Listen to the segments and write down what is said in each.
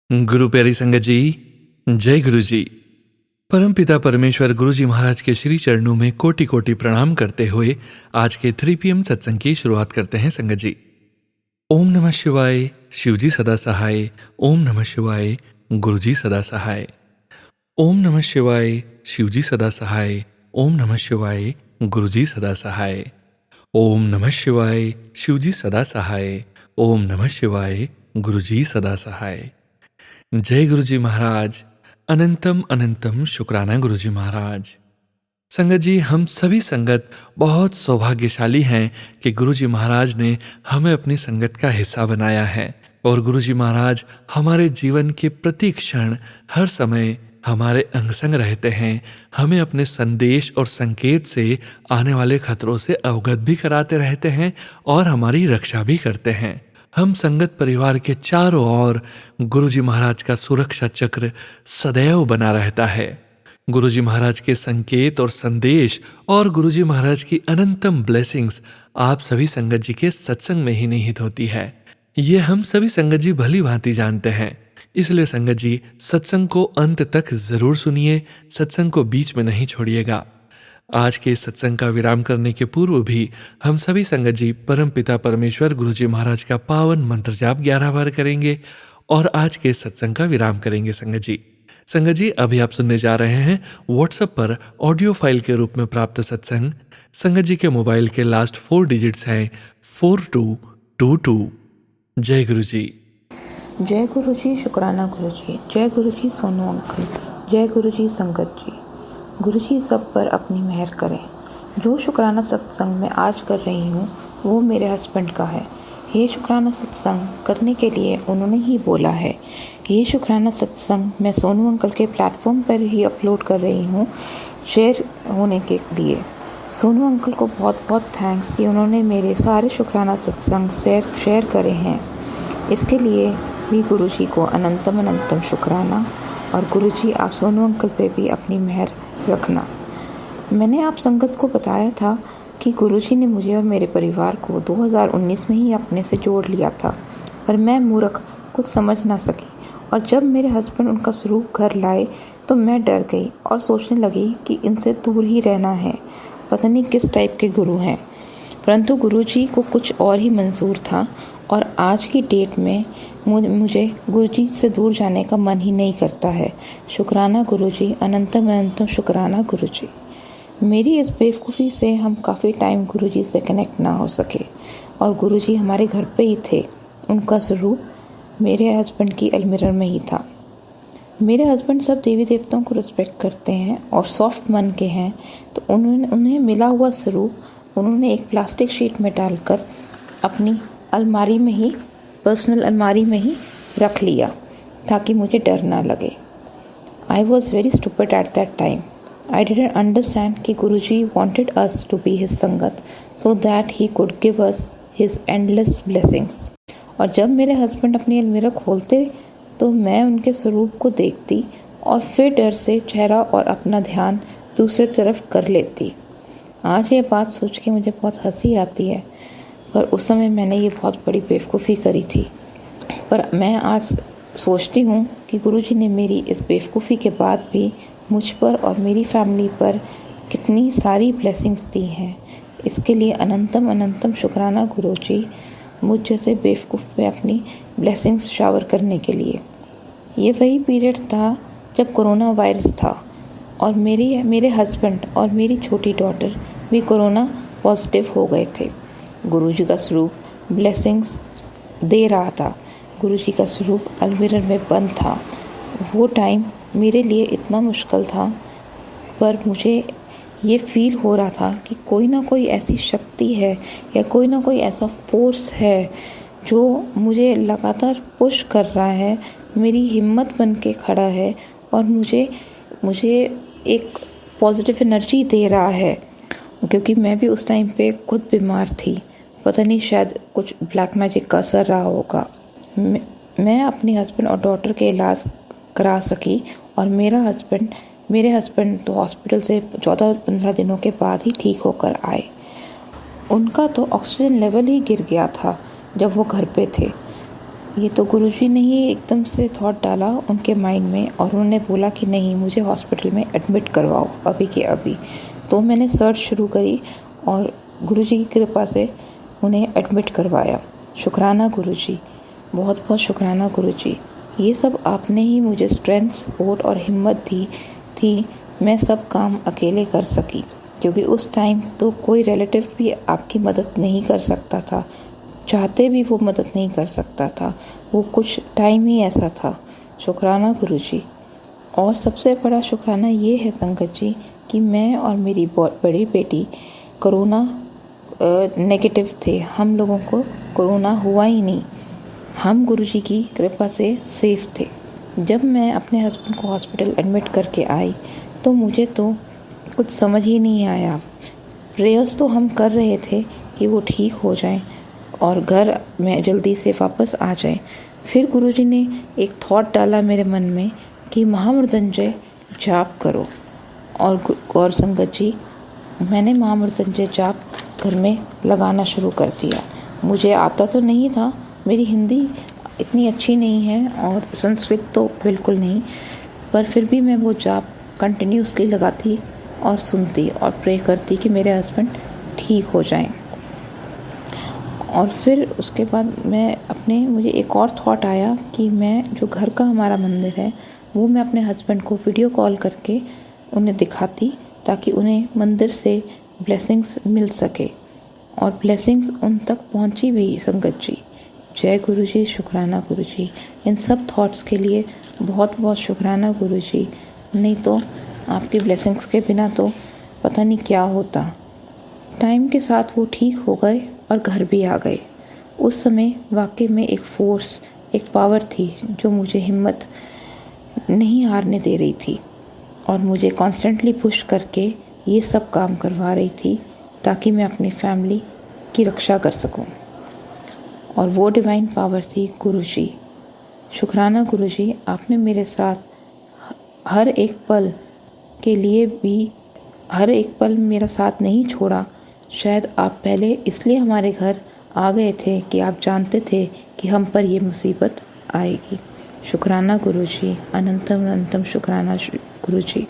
गुरु प्यारी संगत जी, जय गुरु जी। परमपिता परमेश्वर गुरु जी महाराज के श्री चरणों में कोटि कोटि प्रणाम करते हुए आज के 3 PM सत्संग की शुरुआत करते हैं संगत जी। ओम नमः शिवाय, शिव जी सदा सहाय। ओम नमः शिवाय, गुरु जी सदा सहाय। ओम नमः शिवाय, शिव जी सदा सहाय। ओम नमः शिवाय, गुरु जी सदा सहाय। ओम नमः शिवाय, शिव जी सदा सहाय। ओम नमः शिवाय, गुरु जी सदा सहाय। जय गुरु जी महाराज। अनंतम अनंतम शुक्राना गुरु जी महाराज। संगत जी, हम सभी संगत बहुत सौभाग्यशाली हैं कि गुरु जी महाराज ने हमें अपनी संगत का हिस्सा बनाया है और गुरु जी महाराज हमारे जीवन के प्रति क्षण हर समय हमारे अंग संग रहते हैं। हमें अपने संदेश और संकेत से आने वाले खतरों से अवगत भी कराते रहते हैं और हमारी रक्षा भी करते हैं। हम संगत परिवार के चारों ओर गुरु जी महाराज का सुरक्षा चक्र सदैव बना रहता है। गुरु जी महाराज के संकेत और संदेश और गुरु जी महाराज की अनंतम ब्लेसिंग्स आप सभी संगत जी के सत्संग में ही निहित होती है। ये हम सभी संगत जी भली भांति जानते हैं। इसलिए संगत जी, सत्संग को अंत तक जरूर सुनिए, सत्संग को बीच में नहीं छोड़िएगा। आज के इस सत्संग का विराम करने के पूर्व भी हम सभी संगत जी परम पिता परमेश्वर गुरु जी महाराज का पावन मंत्र जाप 11 बार करेंगे और आज के इस सत्संग का विराम करेंगे संगत जी। संगत जी, अभी आप सुनने जा रहे हैं व्हाट्सएप पर ऑडियो फाइल के रूप में प्राप्त सत्संग। संगत जी के मोबाइल के लास्ट 4 डिजिट्स हैं 4222। जय गुरु जी। जय गुरु जी, शुक्राना गुरु जी। जय गुरु जी सोनू अंकल। जय गुरु जी संगत जी। गुरु जी सब पर अपनी मेहर करें। जो शुक्राना सत्संग मैं आज कर रही हूँ वो मेरे हस्बैंड का है। ये शुक्राना सत्संग करने के लिए उन्होंने ही बोला है। ये शुक्राना सत्संग मैं सोनू अंकल के प्लेटफॉर्म पर ही अपलोड कर रही हूँ शेयर होने के लिए। सोनू अंकल को बहुत बहुत थैंक्स कि उन्होंने मेरे सारे शुक्राना सत्संग शेयर करे हैं। इसके लिए भी गुरु जी को अनंतम अनंतम शुक्राना। और गुरु जी, आप सोनू अंकल पे भी अपनी मेहर रखना। मैंने आप संगत को बताया था कि गुरुजी ने मुझे और मेरे परिवार को 2019 में ही अपने से जोड़ लिया था, पर मैं मूर्ख कुछ समझ ना सकी और जब मेरे हस्बैंड उनका स्वरूप घर लाए तो मैं डर गई और सोचने लगी कि इनसे दूर ही रहना है। पता नहीं किस टाइप के गुरु हैं, परंतु गुरुजी को कुछ और ही मंजूर था और आज की डेट में मुझे गुरुजी से दूर जाने का मन ही नहीं करता है। शुक्राना गुरुजी, अनंतम अनंतम शुक्राना गुरुजी। मेरी इस बेवकूफ़ी से हम काफ़ी टाइम गुरुजी से कनेक्ट ना हो सके और गुरुजी हमारे घर पे ही थे। उनका स्वरूप मेरे हस्बैंड की अलमीरा में ही था। मेरे हस्बैंड सब देवी देवताओं को रिस्पेक्ट करते हैं और सॉफ्ट मन के हैं, तो उन्हें मिला हुआ स्वरूप उन्होंने एक प्लास्टिक शीट में डालकर अपनी अलमारी में ही, पर्सनल अलमारी में ही रख लिया ताकि मुझे डर ना लगे। I was very stupid at that time. I didn't understand कि गुरुजी wanted us to be his संगत so that he could give us his endless blessings। और जब मेरे हस्बैंड अपनी अलमीरा खोलते तो मैं उनके स्वरूप को देखती और फिर डर से चेहरा और अपना ध्यान दूसरे तरफ कर लेती। आज ये बात सोच के मुझे बहुत हंसी आती है, पर उस समय मैंने ये बहुत बड़ी बेवकूफ़ी करी थी। पर मैं आज सोचती हूँ कि गुरुजी ने मेरी इस बेवकूफ़ी के बाद भी मुझ पर और मेरी फैमिली पर कितनी सारी ब्लेसिंग्स दी हैं। इसके लिए अनंतम अनंतम शुक्राना गुरुजी, मुझ जैसे बेवकूफ़ पे अपनी ब्लेसिंग्स शावर करने के लिए। ये वही पीरियड था जब कोरोना वायरस था और मेरे हस्बैंड और मेरी छोटी डॉटर भी कोरोना पॉजिटिव हो गए थे। गुरुजी का स्वरूप ब्लेसिंग्स दे रहा था। गुरुजी का स्वरूप अलमीरा में बंद था। वो टाइम मेरे लिए इतना मुश्किल था, पर मुझे ये फील हो रहा था कि कोई ना कोई ऐसी शक्ति है या कोई ना कोई ऐसा फोर्स है जो मुझे लगातार पुश कर रहा है, मेरी हिम्मत बन के खड़ा है और मुझे एक पॉजिटिव एनर्जी दे रहा है। क्योंकि मैं भी उस टाइम पे खुद बीमार थी, पता नहीं शायद कुछ ब्लैक मैजिक का असर रहा होगा। मैं अपने हस्बैंड और डॉटर के इलाज करा सकी और मेरे हस्बैंड तो हॉस्पिटल से 14-15 दिनों के बाद ही ठीक होकर आए। उनका तो ऑक्सीजन लेवल ही गिर गया था जब वो घर पे थे। ये तो गुरुजी ने ही एकदम से थॉट डाला उनके माइंड में और उन्होंने बोला कि नहीं, मुझे हॉस्पिटल में एडमिट करवाओ अभी के अभी। तो मैंने सर्च शुरू करी और गुरुजी की कृपा से उन्हें एडमिट करवाया। शुक्राना गुरुजी, बहुत बहुत शुक्राना गुरुजी। ये सब आपने ही मुझे स्ट्रेंथ, सपोर्ट और हिम्मत दी थी। मैं सब काम अकेले कर सकी, क्योंकि उस टाइम तो कोई रिलेटिव भी आपकी मदद नहीं कर सकता था, चाहते भी वो मदद नहीं कर सकता था। वो कुछ टाइम ही ऐसा था। शुक्राना गुरुजी। और सबसे बड़ा शुक्राना ये है संगत जी कि मैं और मेरी बड़ी बेटी कोरोना नेगेटिव थे। हम लोगों को कोरोना हुआ ही नहीं। हम गुरुजी की कृपा से सेफ थे। जब मैं अपने हस्बैंड को हॉस्पिटल एडमिट करके आई तो मुझे तो कुछ समझ ही नहीं आया। प्रेयर्स तो हम कर रहे थे कि वो ठीक हो जाएं और घर में जल्दी से वापस आ जाएं। फिर गुरुजी ने एक थॉट डाला मेरे मन में कि महामृत्युंजय जाप करो। और संगत जी, मैंने महामृत्युंजय जाप घर में लगाना शुरू कर दिया। मुझे आता तो नहीं था, मेरी हिंदी इतनी अच्छी नहीं है और संस्कृत तो बिल्कुल नहीं, पर फिर भी मैं वो जाप कंटिन्यूसली लगाती और सुनती और प्रे करती कि मेरे हस्बैंड ठीक हो जाएं। और फिर उसके बाद मुझे एक और थॉट आया कि मैं जो घर का हमारा मंदिर है वो मैं अपने हस्बैंड को वीडियो कॉल करके उन्हें दिखाती, ताकि उन्हें मंदिर से ब्लेसिंग्स मिल सके। और ब्लेसिंग्स उन तक पहुंची भी संगत जी। जय गुरुजी, शुक्राना गुरुजी। इन सब थॉट्स के लिए बहुत बहुत शुक्राना गुरुजी। नहीं तो आपकी ब्लेसिंग्स के बिना तो पता नहीं क्या होता। टाइम के साथ वो ठीक हो गए और घर भी आ गए। उस समय वाकई में एक फोर्स, एक पावर थी जो मुझे हिम्मत नहीं हारने दे रही थी और मुझे कॉन्स्टेंटली पुश करके ये सब काम करवा रही थी, ताकि मैं अपनी फैमिली की रक्षा कर सकूं। और वो डिवाइन पावर थी गुरुजी। शुक्राना गुरुजी, आपने मेरे साथ हर एक पल के लिए भी हर एक पल मेरा साथ नहीं छोड़ा। शायद आप पहले इसलिए हमारे घर आ गए थे कि आप जानते थे कि हम पर ये मुसीबत आएगी। शुक्राना गुरुजी, अनंतम अनंतम शुक्राना गुरुजी।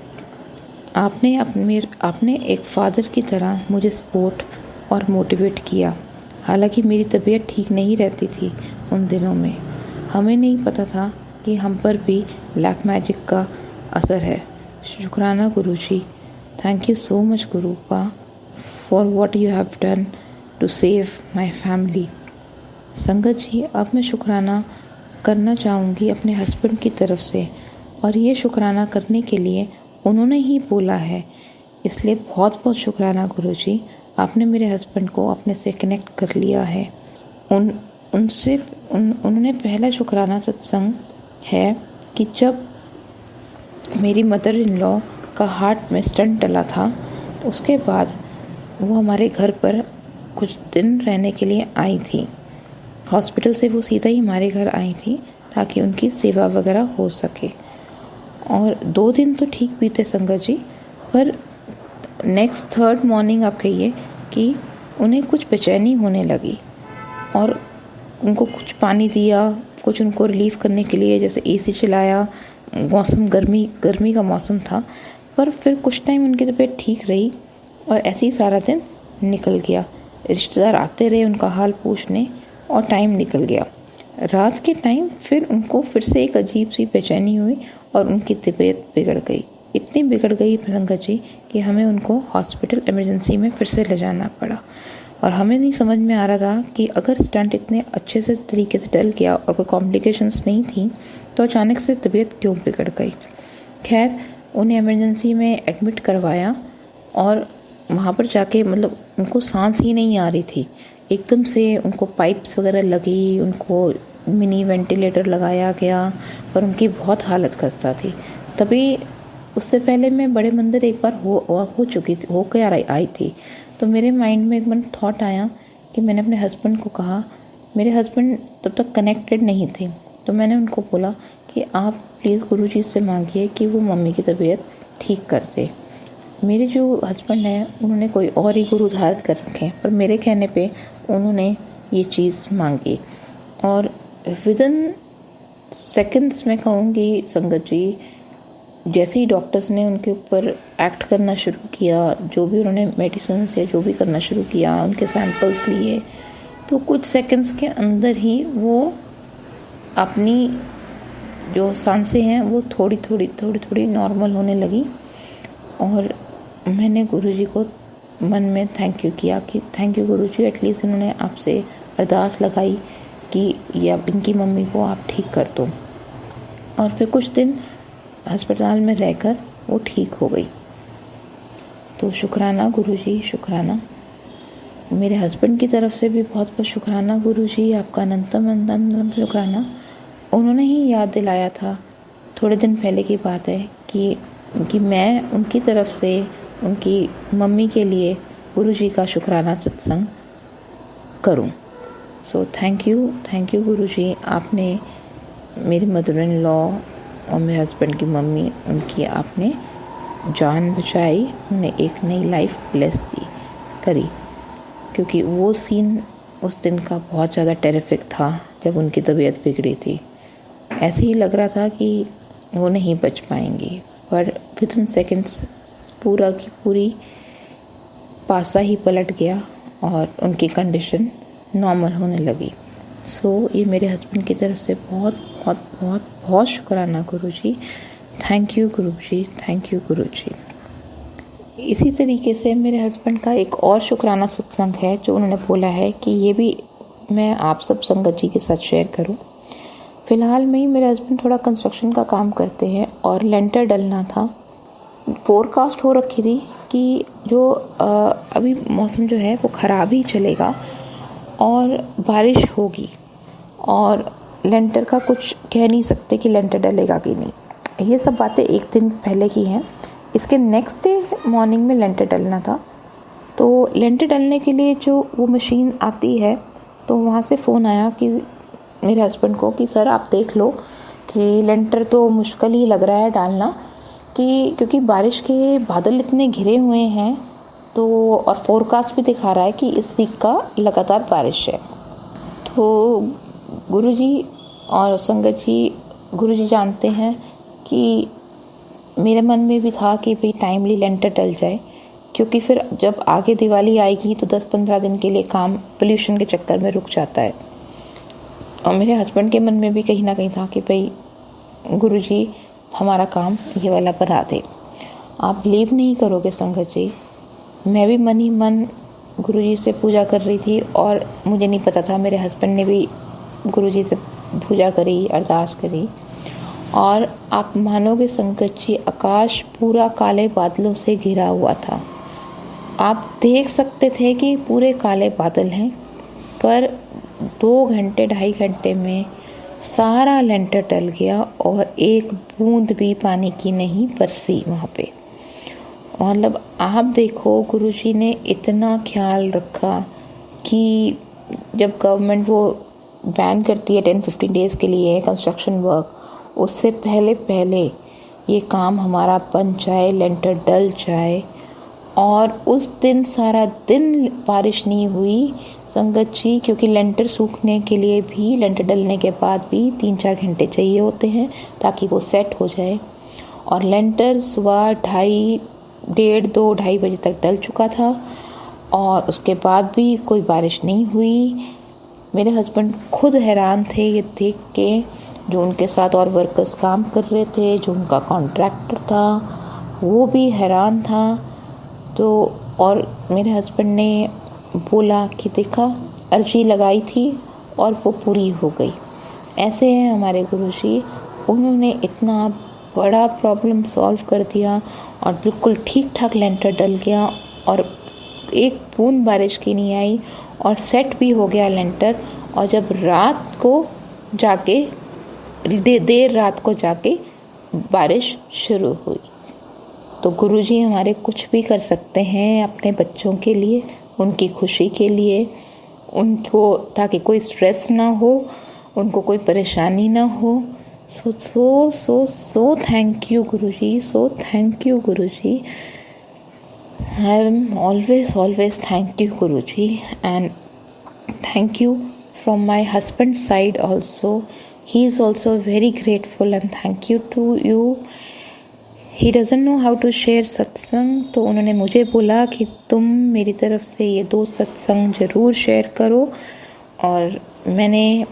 आपने एक फादर की तरह मुझे सपोर्ट और मोटिवेट किया। हालांकि मेरी तबीयत ठीक नहीं रहती थी उन दिनों में। हमें नहीं पता था कि हम पर भी ब्लैक मैजिक का असर है। शुक्राना Guruji. Thank you so much गुरुपा for what you have done to save my family. संगत जी, अब मैं शुक्राना करना चाहूँगी अपने हस्बैंड की तरफ से, और ये शुक्राना करने के लिए उन्होंने ही बोला है, इसलिए बहुत बहुत शुक्राना गुरुजी। आपने मेरे हस्बैंड को अपने से कनेक्ट कर लिया है। उन्होंने पहला शुक्राना सत्संग है कि जब मेरी मदर इन लॉ का हार्ट में स्टंट डला था, उसके बाद वो हमारे घर पर कुछ दिन रहने के लिए आई थी। हॉस्पिटल से वो सीधा ही हमारे घर आई थी ताकि उनकी सेवा वगैरह हो सके। और 2 दिन तो ठीक बीते संगत जी, पर नेक्स्ट थर्ड मॉर्निंग आप कहिए कि उन्हें कुछ बेचैनी होने लगी और उनको कुछ पानी दिया, कुछ उनको रिलीफ करने के लिए जैसे एसी चलाया। मौसम गर्मी का मौसम था, पर फिर कुछ टाइम उनकी तबीयत ठीक रही और ऐसे ही सारा दिन निकल गया। रिश्तेदार आते रहे उनका हाल पूछने और टाइम निकल गया। रात के टाइम फिर उनको फिर से एक अजीब सी बेचैनी हुई और उनकी तबीयत बिगड़ गई। इतनी बिगड़ गई संगत जी कि हमें उनको हॉस्पिटल इमरजेंसी में फिर से ले जाना पड़ा। और हमें नहीं समझ में आ रहा था कि अगर स्टंट इतने अच्छे से तरीके से डल गया और कोई कॉम्प्लिकेशंस नहीं थी तो अचानक से तबीयत क्यों बिगड़ गई। खैर, उन्हें इमरजेंसी में एडमिट करवाया और वहाँ पर जाके उनको सांस ही नहीं आ रही थी। एकदम से उनको पाइप्स वगैरह लगी, उनको मिनी वेंटिलेटर लगाया गया, पर उनकी बहुत हालत खस्ता थी। तभी उससे पहले मैं बड़े मंदिर एक बार होकर आई थी। तो मेरे माइंड में एक मन थॉट आया कि मैंने अपने हस्बैंड को कहा, मेरे हस्बैंड तब तक कनेक्टेड नहीं थे, तो मैंने उनको बोला कि आप प्लीज़ गुरुजी से मांगिए कि वो मम्मी की तबीयत ठीक कर दे। मेरे जो हस्बैंड हैं उन्होंने कोई और ही गुरु धारण कर रखे हैं, पर मेरे कहने पे उन्होंने ये चीज़ मांगी। और विदिन सेकंड्स मैं कहूँगी संगत जी, जैसे ही डॉक्टर्स ने उनके ऊपर एक्ट करना शुरू किया, जो भी उन्होंने मेडिसिन या जो भी करना शुरू किया, उनके सैंपल्स लिए, तो कुछ सेकंड्स के अंदर ही वो अपनी जो सांसें हैं वो थोड़ी थोड़ी नॉर्मल होने लगी। और मैंने गुरुजी को मन में थैंक यू किया कि थैंक यू गुरुजी, एटलीस्ट इन्होंने आपसे अरदास लगाई कि ये अब इनकी मम्मी को आप ठीक कर दो। और फिर कुछ दिन अस्पताल में रहकर वो ठीक हो गई। तो शुक्राना गुरुजी, शुक्राना। मेरे हस्बैंड की तरफ से भी बहुत बहुत शुक्राना गुरुजी, आपका अनंतम शुक्राना। उन्होंने ही याद दिलाया था, थोड़े दिन पहले की बात है, कि मैं उनकी तरफ से उनकी मम्मी के लिए गुरुजी का शुक्राना सत्संग करूं। सो थैंक यू गुरुजी, आपने मेरी मदर इन लॉ और मेरे हस्बैंड की मम्मी, उनकी आपने जान बचाई, उन्हें एक नई लाइफ ब्लेस करी। क्योंकि वो सीन उस दिन का बहुत ज़्यादा टेरिफिक था जब उनकी तबीयत बिगड़ी थी। ऐसे ही लग रहा था कि वो नहीं बच पाएंगी, पर विदिन सेकेंड्स पूरा की पूरी पासा ही पलट गया और उनकी कंडीशन नॉर्मल होने लगी। सो ये मेरे हस्बैंड की तरफ से बहुत बहुत बहुत बहुत शुक्राना Guruji. Thank you Guruji, thank you Guruji. इसी तरीके से मेरे हस्बैंड का एक और शुक्राना सत्संग है जो उन्होंने बोला है कि ये भी मैं आप सब संगत जी के साथ शेयर करूं। फ़िलहाल में ही मेरे हस्बैंड थोड़ा कंस्ट्रक्शन का काम करते हैं और लेंटर डलना था। फोरकास्ट हो रखी थी कि जो अभी मौसम जो है वो ख़राब ही चलेगा और बारिश होगी, और लेंटर का कुछ कह नहीं सकते कि लेंटर डलेगा कि नहीं। ये सब बातें एक दिन पहले की हैं। इसके नेक्स्ट डे मॉर्निंग में लेंटर डलना था। तो लेंटर डलने के लिए जो वो मशीन आती है, तो वहाँ से फ़ोन आया कि मेरे हस्बैंड को कि सर आप देख लो कि लेंटर तो मुश्किल ही लग रहा है डालना, क्योंकि बारिश के बादल इतने घिरे हुए हैं, तो और फोरकास्ट भी दिखा रहा है कि इस वीक का लगातार बारिश है। तो गुरुजी और संगत जी, गुरुजी जानते हैं कि मेरे मन में भी था कि भाई टाइमली लेंटर डल जाए, क्योंकि फिर जब आगे दिवाली आएगी तो 10-15 दिन के लिए काम पोल्यूशन के चक्कर में रुक जाता है। और मेरे हस्बैंड के मन में भी कहीं ना कहीं था कि भाई गुरुजी हमारा काम ये वाला बना दे। आप बिलीव नहीं करोगे संगत जी, मैं भी मन ही मन गुरुजी से पूजा कर रही थी और मुझे नहीं पता था, मेरे हस्बैंड ने भी गुरुजी से पूजा करी, अरदास करी। और आप मानोगे संगत जी, आकाश पूरा काले बादलों से घिरा हुआ था। आप देख सकते थे कि पूरे काले बादल हैं, पर 2 घंटे 2.5 घंटे में सारा लेंटर डल गया और एक बूंद भी पानी की नहीं बरसी वहाँ पे। मतलब आप देखो, गुरुजी ने इतना ख्याल रखा कि जब गवर्नमेंट वो बैन करती है 10-15 डेज़ के लिए कंस्ट्रक्शन वर्क, उससे पहले ये काम हमारा बन जाए, लेंटर डल जाए। और उस दिन सारा दिन बारिश नहीं हुई संगत जी, क्योंकि लेंटर सूखने के लिए भी, लेंटर डलने के बाद भी 3-4 घंटे चाहिए होते हैं ताकि वो सेट हो जाए। और लेंटर सुबह 2:30 बजे तक डल चुका था और उसके बाद भी कोई बारिश नहीं हुई। मेरे हस्बैंड खुद हैरान थे ये देख के, जो उनके साथ और वर्कर्स काम कर रहे थे, जो उनका कॉन्ट्रैक्टर था वो भी हैरान था। तो और मेरे हस्बैंड ने बोला कि देखा, अर्जी लगाई थी और वो पूरी हो गई। ऐसे हैं हमारे गुरुजी, उन्होंने इतना बड़ा प्रॉब्लम सॉल्व कर दिया और बिल्कुल ठीक ठाक लेंटर डल गया और एक बूंद बारिश की नहीं आई और सेट भी हो गया लेंटर। और जब रात को जाके देर रात को जाके बारिश शुरू हुई। तो गुरुजी हमारे कुछ भी कर सकते हैं अपने बच्चों के लिए, उनकी खुशी के लिए, उनको ताकि कोई स्ट्रेस ना हो, उनको कोई परेशानी ना हो। So thank you Guruji, so thank you Guruji. I am always thank you Guruji, and thank you from my husband's side also. He is also very grateful and thank you to you. He doesn't know how to share सत्संग, तो उन्होंने मुझे बोला कि तुम मेरी तरफ से ये 2 सत्संग ज़रूर शेयर करो, और मैंने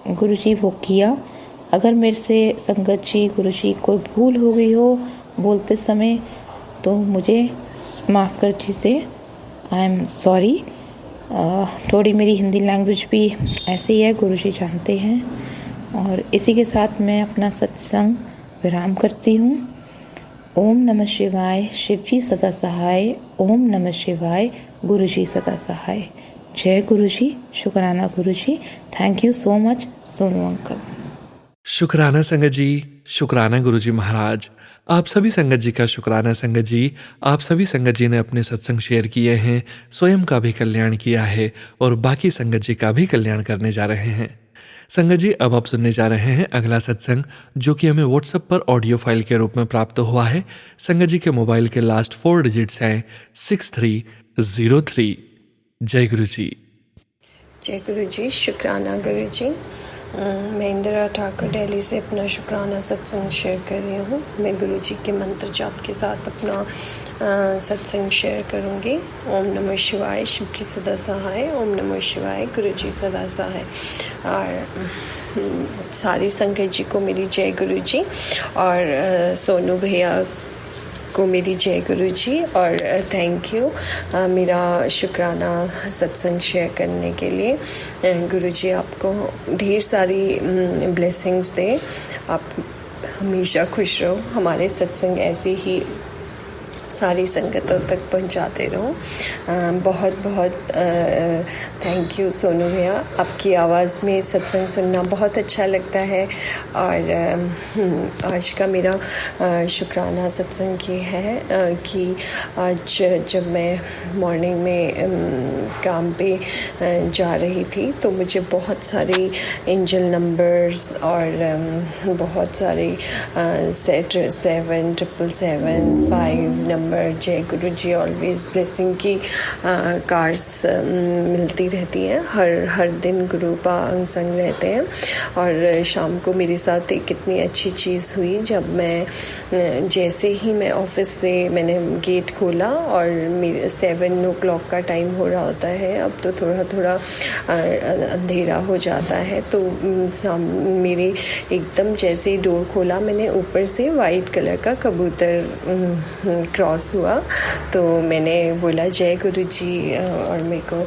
गुरुजी वो किया। अगर मेरे से संगत जी, गुरुजी कोई भूल हो गई हो बोलते समय तो मुझे माफ़ कर दीजिए, आई एम सॉरी। थोड़ी मेरी हिंदी लैंग्वेज भी ऐसे ही है, गुरुजी जानते हैं। और इसी के साथ मैं अपना सत्संग विराम करती हूँ। ओम नमः शिवाय, शिवजी सदा सहाय। ओम नमः शिवाय, गुरुजी सदा सहाय। जय गुरुजी, शुक्राना Guruji. Thank you so much Sonu uncle. शुक्राना संगत जी, शुक्राना गुरुजी महाराज। आप सभी संगत जी का शुक्राना संगत जी। आप सभी संगत जी ने अपने सत्संग शेयर किए हैं, स्वयं का भी कल्याण किया है और बाकी संगत जी का भी कल्याण करने जा रहे हैं। संगत जी, अब आप सुनने जा रहे हैं अगला सत्संग, जो कि हमें व्हाट्सएप पर ऑडियो फाइल के रूप में प्राप्त हुआ है। संगत जी के मोबाइल के लास्ट 4 डिजिट्स हैं 6303। जय गुरु जी। जय गुरु जी, शुक्राना गुरु जी। मैं इंदिरा ठाकुर दिल्ली से अपना शुक्राना सत्संग शेयर कर रही हूँ। मैं गुरु जी के मंत्र जाप के साथ अपना सत्संग शेयर करूँगी। ओम नमः शिवाय, शिव जी सदा सहाय। ओम नमः शिवाय, गुरु जी सदा सहाय। और सारी संगत जी को मेरी जय गुरु जी, और सोनू भैया को मेरी जय गुरु जी, और थैंक यू मेरा शुक्राना सत्संग शेयर करने के लिए। गुरु जी आपको ढेर सारी ब्लेसिंग्स दे, आप हमेशा खुश रहो, हमारे सत्संग ऐसे ही सारी संगतों तक पहुंचाते रहो। बहुत बहुत थैंक यू सोनू भैया, आपकी आवाज़ में सत्संग सुनना बहुत अच्छा लगता है। और आज का मेरा शुक्राना सत्संग ये है कि आज जब मैं मॉर्निंग में काम पे जा रही थी तो मुझे बहुत सारे एंजल नंबर्स और बहुत सारे 77775 नंबर, जय गुरु जी ऑलवेज ब्लेसिंग की कार्ड्स मिलती रहती हैं। हर दिन गुरु पांग संग रहते हैं। और शाम को मेरे साथ एक कितनी अच्छी चीज़ हुई, जब मैं जैसे ही मैं ऑफिस से मैंने गेट खोला और मेरे 7 o'clock का टाइम हो रहा होता है, अब तो थोड़ा थोड़ा अंधेरा हो जाता है, तो मेरे एकदम जैसे ही डोर खोला, मैंने ऊपर से वाइट कलर का कबूतर क्रॉस हुआ, तो मैंने बोला जय गुरु जी। और मेरे को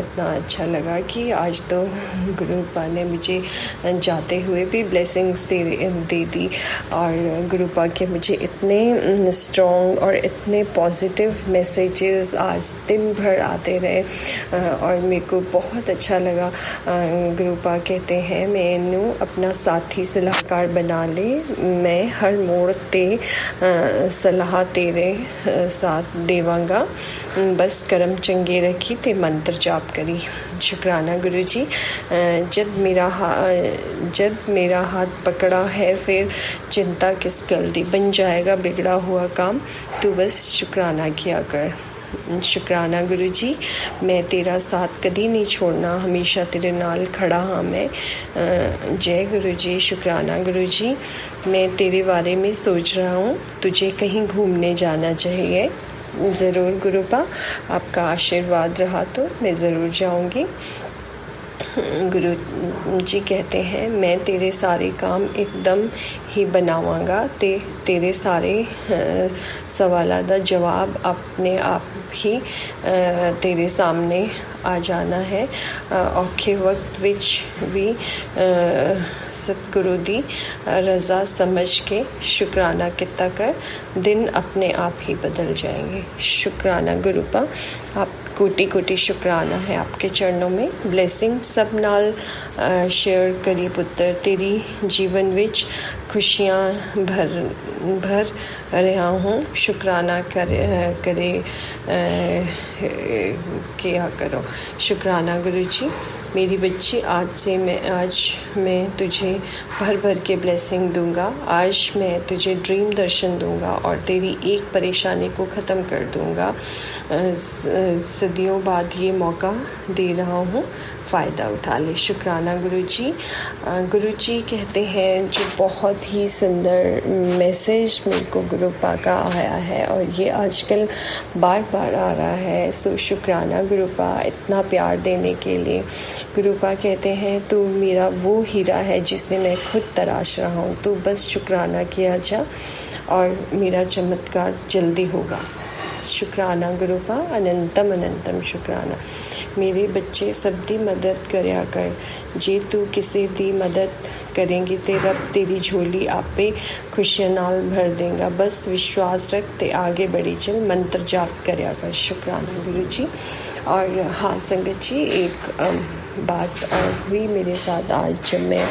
इतना अच्छा लगा कि आज तो गुरुपा ने मुझे जाते हुए भी ब्लेसिंग्स दे दी। और गुरुपा के मुझे इतने स्ट्रॉन्ग और इतने पॉजिटिव मैसेजेस आज दिन भर आते रहे, और मेरे को बहुत अच्छा लगा। गुरुपा कहते हैं मैनू अपना साथी सलाहकार बना ले, मैं हर मोड़ ते सलाह तेरे साथ देवांगा, बस करम चंगे रखी ते मंत्र जाप करी। शुक्राना गुरु जी। जब मेरा हाथ पकड़ा है फिर चिंता किस गल दी, बन जाएगा बिगड़ा हुआ काम, तू बस शुक्राना किया कर। शुक्राना गुरु जी, मैं तेरा साथ कभी नहीं छोड़ना, हमेशा तेरे नाल खड़ा हाँ मैं। जय गुरु जी। शुक्राना गुरु जी, मैं तेरे बारे में सोच रहा हूँ, तुझे कहीं घूमने जाना चाहिए। ज़रूर गुरुपा, आपका आशीर्वाद रहा तो मैं ज़रूर जाऊँगी। गुरु जी कहते हैं मैं तेरे सारे काम एकदम ही बनावांगा, तेरे सारे सवालों का जवाब अपने आप ही तेरे सामने आ जाना है। औखे वक्त विच भी सतगुरु दी रज़ा समझ के शुक्राना किता कर, दिन अपने आप ही बदल जाएंगे। शुक्राना गुरुपा, आप कोटि कोटि शुक्राना है आपके चरणों में। ब्लेसिंग सब नाल शेयर करी पुत्र, तेरी जीवन विच खुशियाँ भर रहा हूँ। शुक्राना करे किया करो। शुक्राना गुरु जी। मेरी बच्ची, आज मैं तुझे भर भर के ब्लेसिंग दूंगा। आज मैं तुझे ड्रीम दर्शन दूंगा और तेरी एक परेशानी को ख़त्म कर दूंगा। सदियों बाद ये मौका दे रहा हूँ, फ़ायदा उठा ले। शुक्राना गुरुजी। गुरुजी कहते हैं जो बहुत ही सुंदर मैसेज मेरे को गुरुपा का आया है और ये आजकल बार बार आ रहा है। सो शुक्राना गुरुपा इतना प्यार देने के लिए। गुरुपा कहते हैं तू मेरा वो हीरा है जिसे मैं खुद तराश रहा हूँ, तू बस शुक्राना किया जा और मेरा चमत्कार जल्दी होगा। शुक्राना गुरुपा, अनंतम अनंतम शुक्राना। मेरे बच्चे सब दी मदद करया कर, जे तू किसी दी मदद करेंगी ते रब तेरी झोली आपे खुशियां नाल भर देगा। बस विश्वास रख ते आगे बढ़ी चल, मंत्र जाप करया कर। शुक्राना गुरु जी। और हाँ संगत जी, एक बात और हुई मेरे साथ आज जब मैं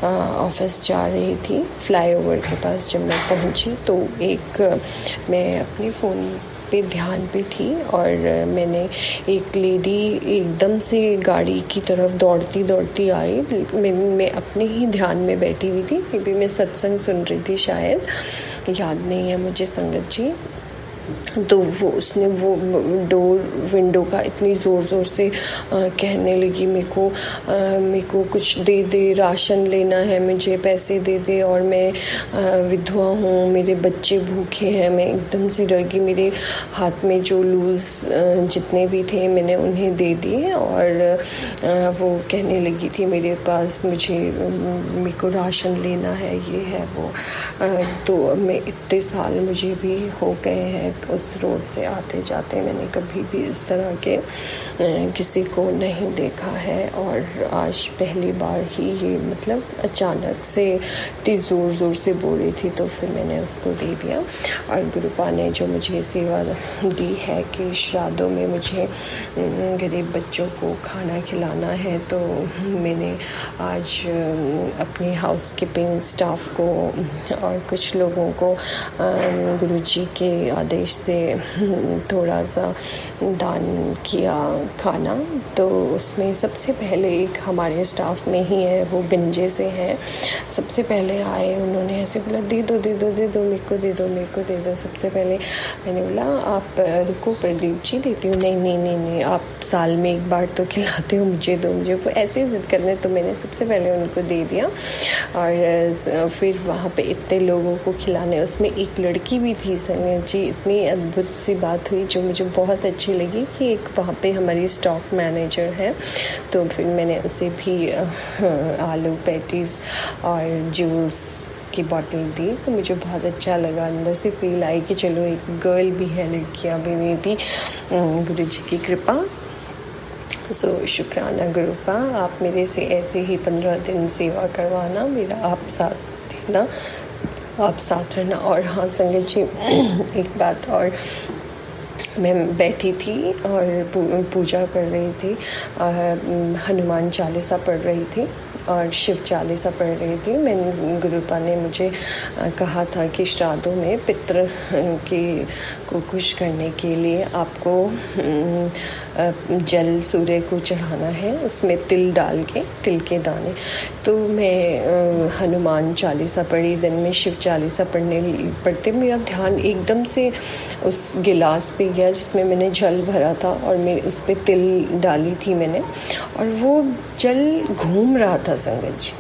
ऑफिस जा रही थी, फ्लाईओवर के पास जब मैं पहुंची तो मैं अपने फ़ोन पे ध्यान पे थी और मैंने एक लेडी एकदम से गाड़ी की तरफ दौड़ती दौड़ती आई। मैं अपने ही ध्यान में बैठी हुई थी, क्योंकि मैं सत्संग सुन रही थी, शायद याद नहीं है मुझे संगत जी। तो उसने वो विंडो का इतनी ज़ोर से कहने लगी, मेरे को कुछ दे दे, राशन लेना है मुझे, पैसे दे दे, और मैं विधवा हूँ, मेरे बच्चे भूखे हैं। मैं एकदम से डर गई। मेरे हाथ में जो लूज़ जितने भी थे मैंने उन्हें दे दिए और वो कहने लगी थी मेरे पास मेरे को राशन लेना है, ये है वो। तो मैं इतने साल मुझे भी हो गए हैं उस रोड से आते जाते, मैंने कभी भी इस तरह के किसी को नहीं देखा है। और आज पहली बार ही ये मतलब अचानक से इतनी ज़ोर से बोल रही थी, तो फिर मैंने उसको दे दिया। और गुरुपा ने जो मुझे सेवा दी है कि श्राद्धों में मुझे गरीब बच्चों को खाना खिलाना है, तो मैंने आज अपनी हाउस कीपिंग स्टाफ को और कुछ लोगों को गुरुजी के आदेश से थोड़ा सा दान किया खाना। तो उसमें सबसे पहले एक हमारे स्टाफ में ही है, वो गंजे से हैं। सबसे पहले आए, उन्होंने ऐसे बोला दे दो मेरे को दे दो। सबसे पहले मैंने बोला आप रुको प्रदीप जी, देती हूँ। नहीं, आप साल में एक बार तो खिलाते हो, मुझे दो। मुझे वो ऐसे जिद करने, तो मैंने सबसे पहले उनको दे दिया। और फिर वहाँ पे इतने लोगों को खिलाने, उसमें एक लड़की भी थी संगत जी। इतनी अद्भुत सी बात हुई जो मुझे बहुत अच्छी लगी कि एक वहाँ पे हमारी स्टॉक मैनेजर है, तो फिर मैंने उसे भी आलू पैटीज़ और जूस की बॉटल दी। तो मुझे बहुत अच्छा लगा, अंदर से फील आई कि चलो एक गर्ल भी है, लड़कियाँ भी, में भी गुरु जी की कृपा। सो शुक्राना गुरुपा, आप मेरे से ऐसे ही 15 दिन सेवा करवाना, मेरा आप साथ देना, आप साथ रहना। और हाँ संगत जी, एक बात और, मैं बैठी थी और पूजा कर रही थी, हनुमान चालीसा पढ़ रही थी और शिव चालीसा पढ़ रही थी। मैंने गुरुपा ने मुझे कहा था कि श्राद्धों में पितृ को खुश करने के लिए आपको जल सूर्य को चढ़ाना है, उसमें तिल डाल के, तिल के दाने। तो मैं हनुमान चालीसा पढ़ी, दिन में शिव चालीसा पढ़ते मेरा ध्यान एकदम से उस गिलास पे गया जिसमें मैंने जल भरा था और मैं उस पे तिल डाली थी मैंने, और वो जल घूम रहा था संगत जी।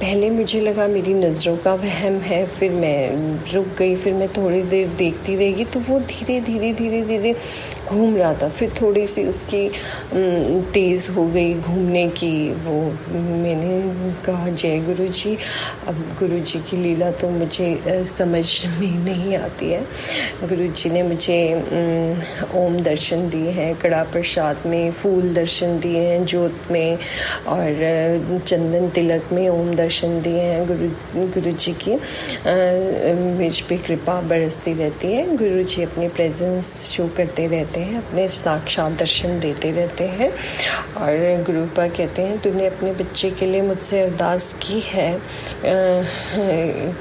पहले मुझे लगा मेरी नज़रों का वहम है, फिर मैं रुक गई, फिर मैं थोड़ी देर देखती रही तो वो धीरे धीरे घूम रहा था। फिर थोड़ी सी उसकी तेज़ हो गई घूमने की वो। मैंने कहा जय गुरु जी, अब गुरु जी की लीला तो मुझे समझ में नहीं आती है। गुरु जी ने मुझे ओम दर्शन दिए हैं, कड़ा प्रसाद में फूल दर्शन दिए हैं, जोत में और चंदन तिलक में ओम दर्शन दिए हैं। गुरु जी की मुझ पे कृपा बरसती रहती है। गुरु जी अपनी प्रेजेंस शो करते रहते हैं, अपने साक्षात दर्शन देते रहते हैं। और गुरुपा कहते हैं तूने अपने बच्चे के लिए मुझसे अरदास की है,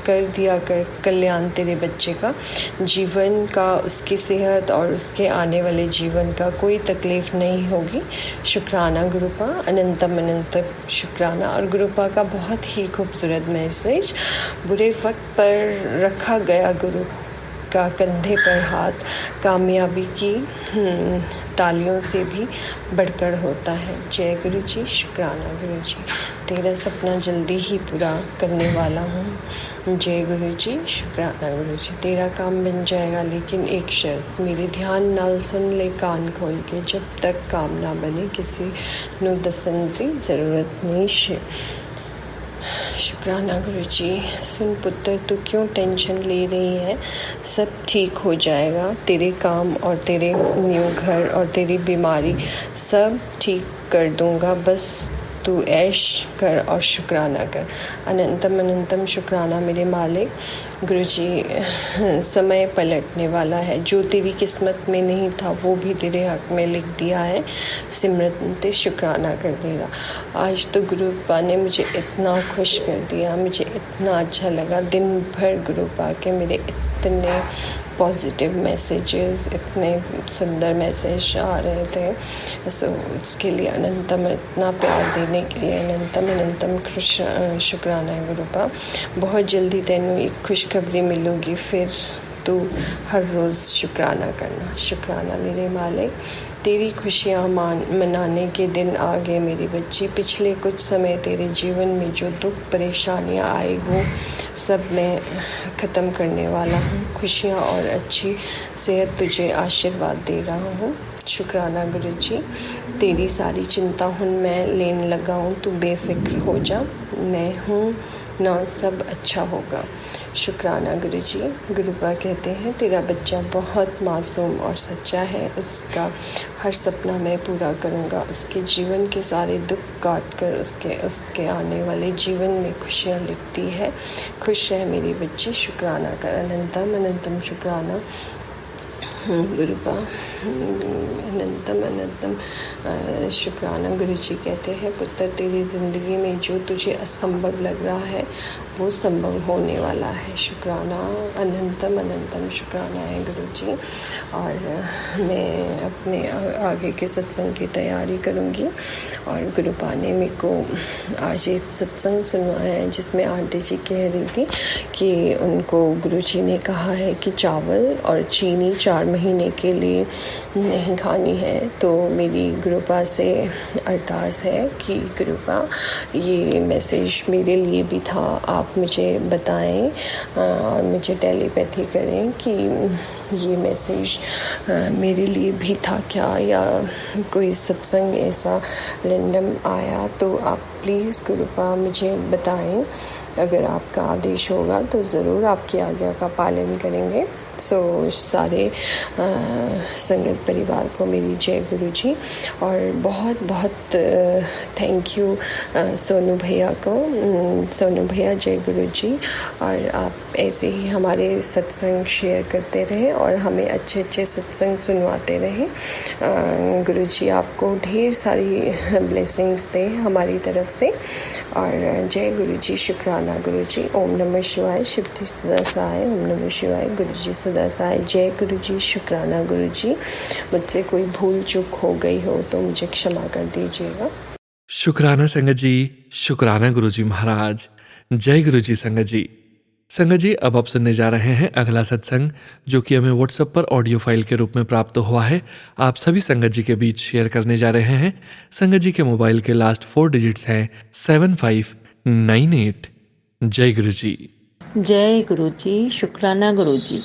कर दिया कर कल्याण तेरे बच्चे का, जीवन का, उसकी सेहत और उसके आने वाले जीवन का कोई तकलीफ नहीं होगी। शुक्राना गुरुपा, अनंतम अनंतम शुक्राना। और गुरुपा का बहुत ही खूबसूरत मैसेज, बुरे वक्त पर रखा गया गुरु का कंधे पर हाथ कामयाबी की तालियों से भी बढ़कर होता है। जय गुरु जी, शुक्राना गुरु जी, तेरा सपना जल्दी ही पूरा करने वाला हूँ। जय गुरु जी, शुक्राना गुरु जी, तेरा काम बन जाएगा, लेकिन एक शर्त, मेरे ध्यान नाल सुन ले कान खोल के, जब तक काम ना बने किसी नू दसन दी जरूरत नहीं है। शुक्राना गुरु जी, सुन पुत्र, तू क्यों टेंशन ले रही है, सब ठीक हो जाएगा। तेरे काम और तेरे न्यू घर और तेरी बीमारी सब ठीक कर दूंगा, बस तू ऐश कर और शुक्राना कर। अनंतम अनंतम शुक्राना मेरे मालिक। गुरु जी, समय पलटने वाला है, जो तेरी किस्मत में नहीं था वो भी तेरे हक में लिख दिया है। सिमरन शुक्राना कर देगा। आज तो गुरुपा ने मुझे इतना खुश कर दिया, मुझे इतना अच्छा लगा। दिन भर गुरुपा के मेरे इतने पॉजिटिव मैसेजेस, इतने सुंदर मैसेज आ रहे थे। सो उसके लिए अनंतम, इतना प्यार देने के लिए अनंतम अनंतम शुक्राना है गुरुपा। बहुत जल्दी तेनू एक खुशखबरी मिलूगी, फिर तू हर रोज़ शुक्राना करना। शुक्राना मेरे मालिक, तेरी खुशियाँ मनाने के दिन आ गए मेरी बच्ची। पिछले कुछ समय तेरे जीवन में जो दुख परेशानियाँ आई वो सब मैं ख़त्म करने वाला हूँ। खुशियाँ और अच्छी सेहत तुझे आशीर्वाद दे रहा हूँ। शुक्राना गुरु जी, तेरी सारी चिंता हूँ मैं लेने लगा हूँ, तू बेफिक्र हो जा, मैं हूँ ना, सब अच्छा होगा। शुक्राना गुरु जी। गुरुपा कहते हैं तेरा बच्चा बहुत मासूम और सच्चा है, उसका हर सपना मैं पूरा करूँगा, उसके जीवन के सारे दुख काट कर उसके आने वाले जीवन में खुशियाँ लिखती है। खुश है मेरी बच्ची, शुक्राना कर। अनंतम अनंतम शुक्राना गुरुपा, अनंतम अनंतम शुक्राना। गुरु जी कहते हैं पुत्र, तेरी ज़िंदगी में जो तुझे असंभव लग रहा है वो संभव होने वाला है। शुक्राना, अनंतम अनंतम शुक्राना है गुरु जी। और मैं अपने आगे के सत्संग की तैयारी करूँगी। और गुरुपा ने मेरे को आज ये सत्संग सुनवाया है जिसमें आंटी जी कह रही थी कि उनको गुरु जी ने कहा है कि चावल और चीनी 4 महीने के लिए नहीं खानी है। तो मेरी गुरुपा से अरदास है कि गुरुपा, ये मैसेज मेरे लिए भी था, आप मुझे बताएं और मुझे टेलीपैथी करें कि ये मैसेज मेरे लिए भी था क्या, या कोई सत्संग ऐसा रैंडम आया, तो आप प्लीज़ गुरुपा मुझे बताएं। अगर आपका आदेश होगा तो ज़रूर आपकी आज्ञा का पालन करेंगे। सो सारे संगत परिवार को मेरी जय गुरु जी। और बहुत बहुत थैंक यू सोनू भैया को। सोनू भैया जय गुरु जी। और आप ऐसे ही हमारे सत्संग शेयर करते रहें और हमें अच्छे अच्छे सत्संग सुनवाते रहें। गुरु जी आपको ढेर सारी ब्लेसिंग्स दें हमारी तरफ से। और जय गुरु जी, शुक्राना गुरु जी। ओम नमः शिवाय, शिव जी सदा सहाय। ओम नमः शिवाय, गुरु जी सदा सहाय। जय गुरु जी, शुक्राना गुरु जी। मुझसे कोई भूल चूक हो गई हो तो मुझे क्षमा कर दीजिएगा। शुक्राना संगत जी, शुक्राना गुरु जी महाराज। जय गुरु जी संगत जी। संगत जी, अब आप सुनने जा रहे हैं अगला सत्संग, जो कि हमें व्हाट्सएप पर ऑडियो फाइल के रूप में प्राप्त हुआ है। आप सभी संगत जी के बीच शेयर करने जा रहे हैं। संगत जी के मोबाइल के लास्ट 4 डिजिट्स हैं 7598। जय गुरु जी। जय गुरु जी, शुक्राना गुरु जी।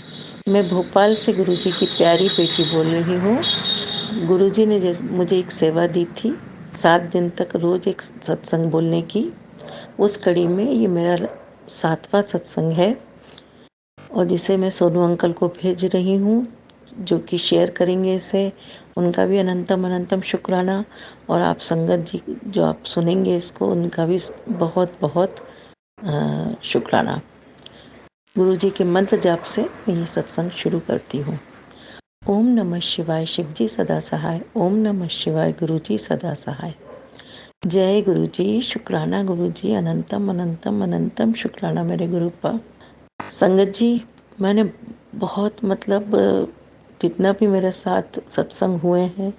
मैं भोपाल से गुरु जी की प्यारी बेटी बोल रही हूँ। गुरु जी ने मुझे एक सेवा दी थी 7 दिन तक रोज़ एक सत्संग बोलने की। उस कड़ी में ये मेरा 7वां सत्संग है और जिसे मैं सोनू अंकल को भेज रही हूँ, जो कि शेयर करेंगे इसे। उनका भी अनंतम अनंतम शुक्राना। और आप संगत जी जो आप सुनेंगे इसको, उनका भी बहुत बहुत शुक्राना। गुरु जी के मंत्र जाप से मैं ये सत्संग शुरू करती हूँ। ओम नमः शिवाय, शिव जी सदा सहाय। ओम नमः शिवाय, गुरु जी सदा सहाय। जय गुरु जी, शुक्राना गुरु जी, अनंतम अनंतम अनंतम शुक्राना मेरे गुरु पर। संगत जी, मैंने बहुत जितना भी मेरे साथ सत्संग हुए हैं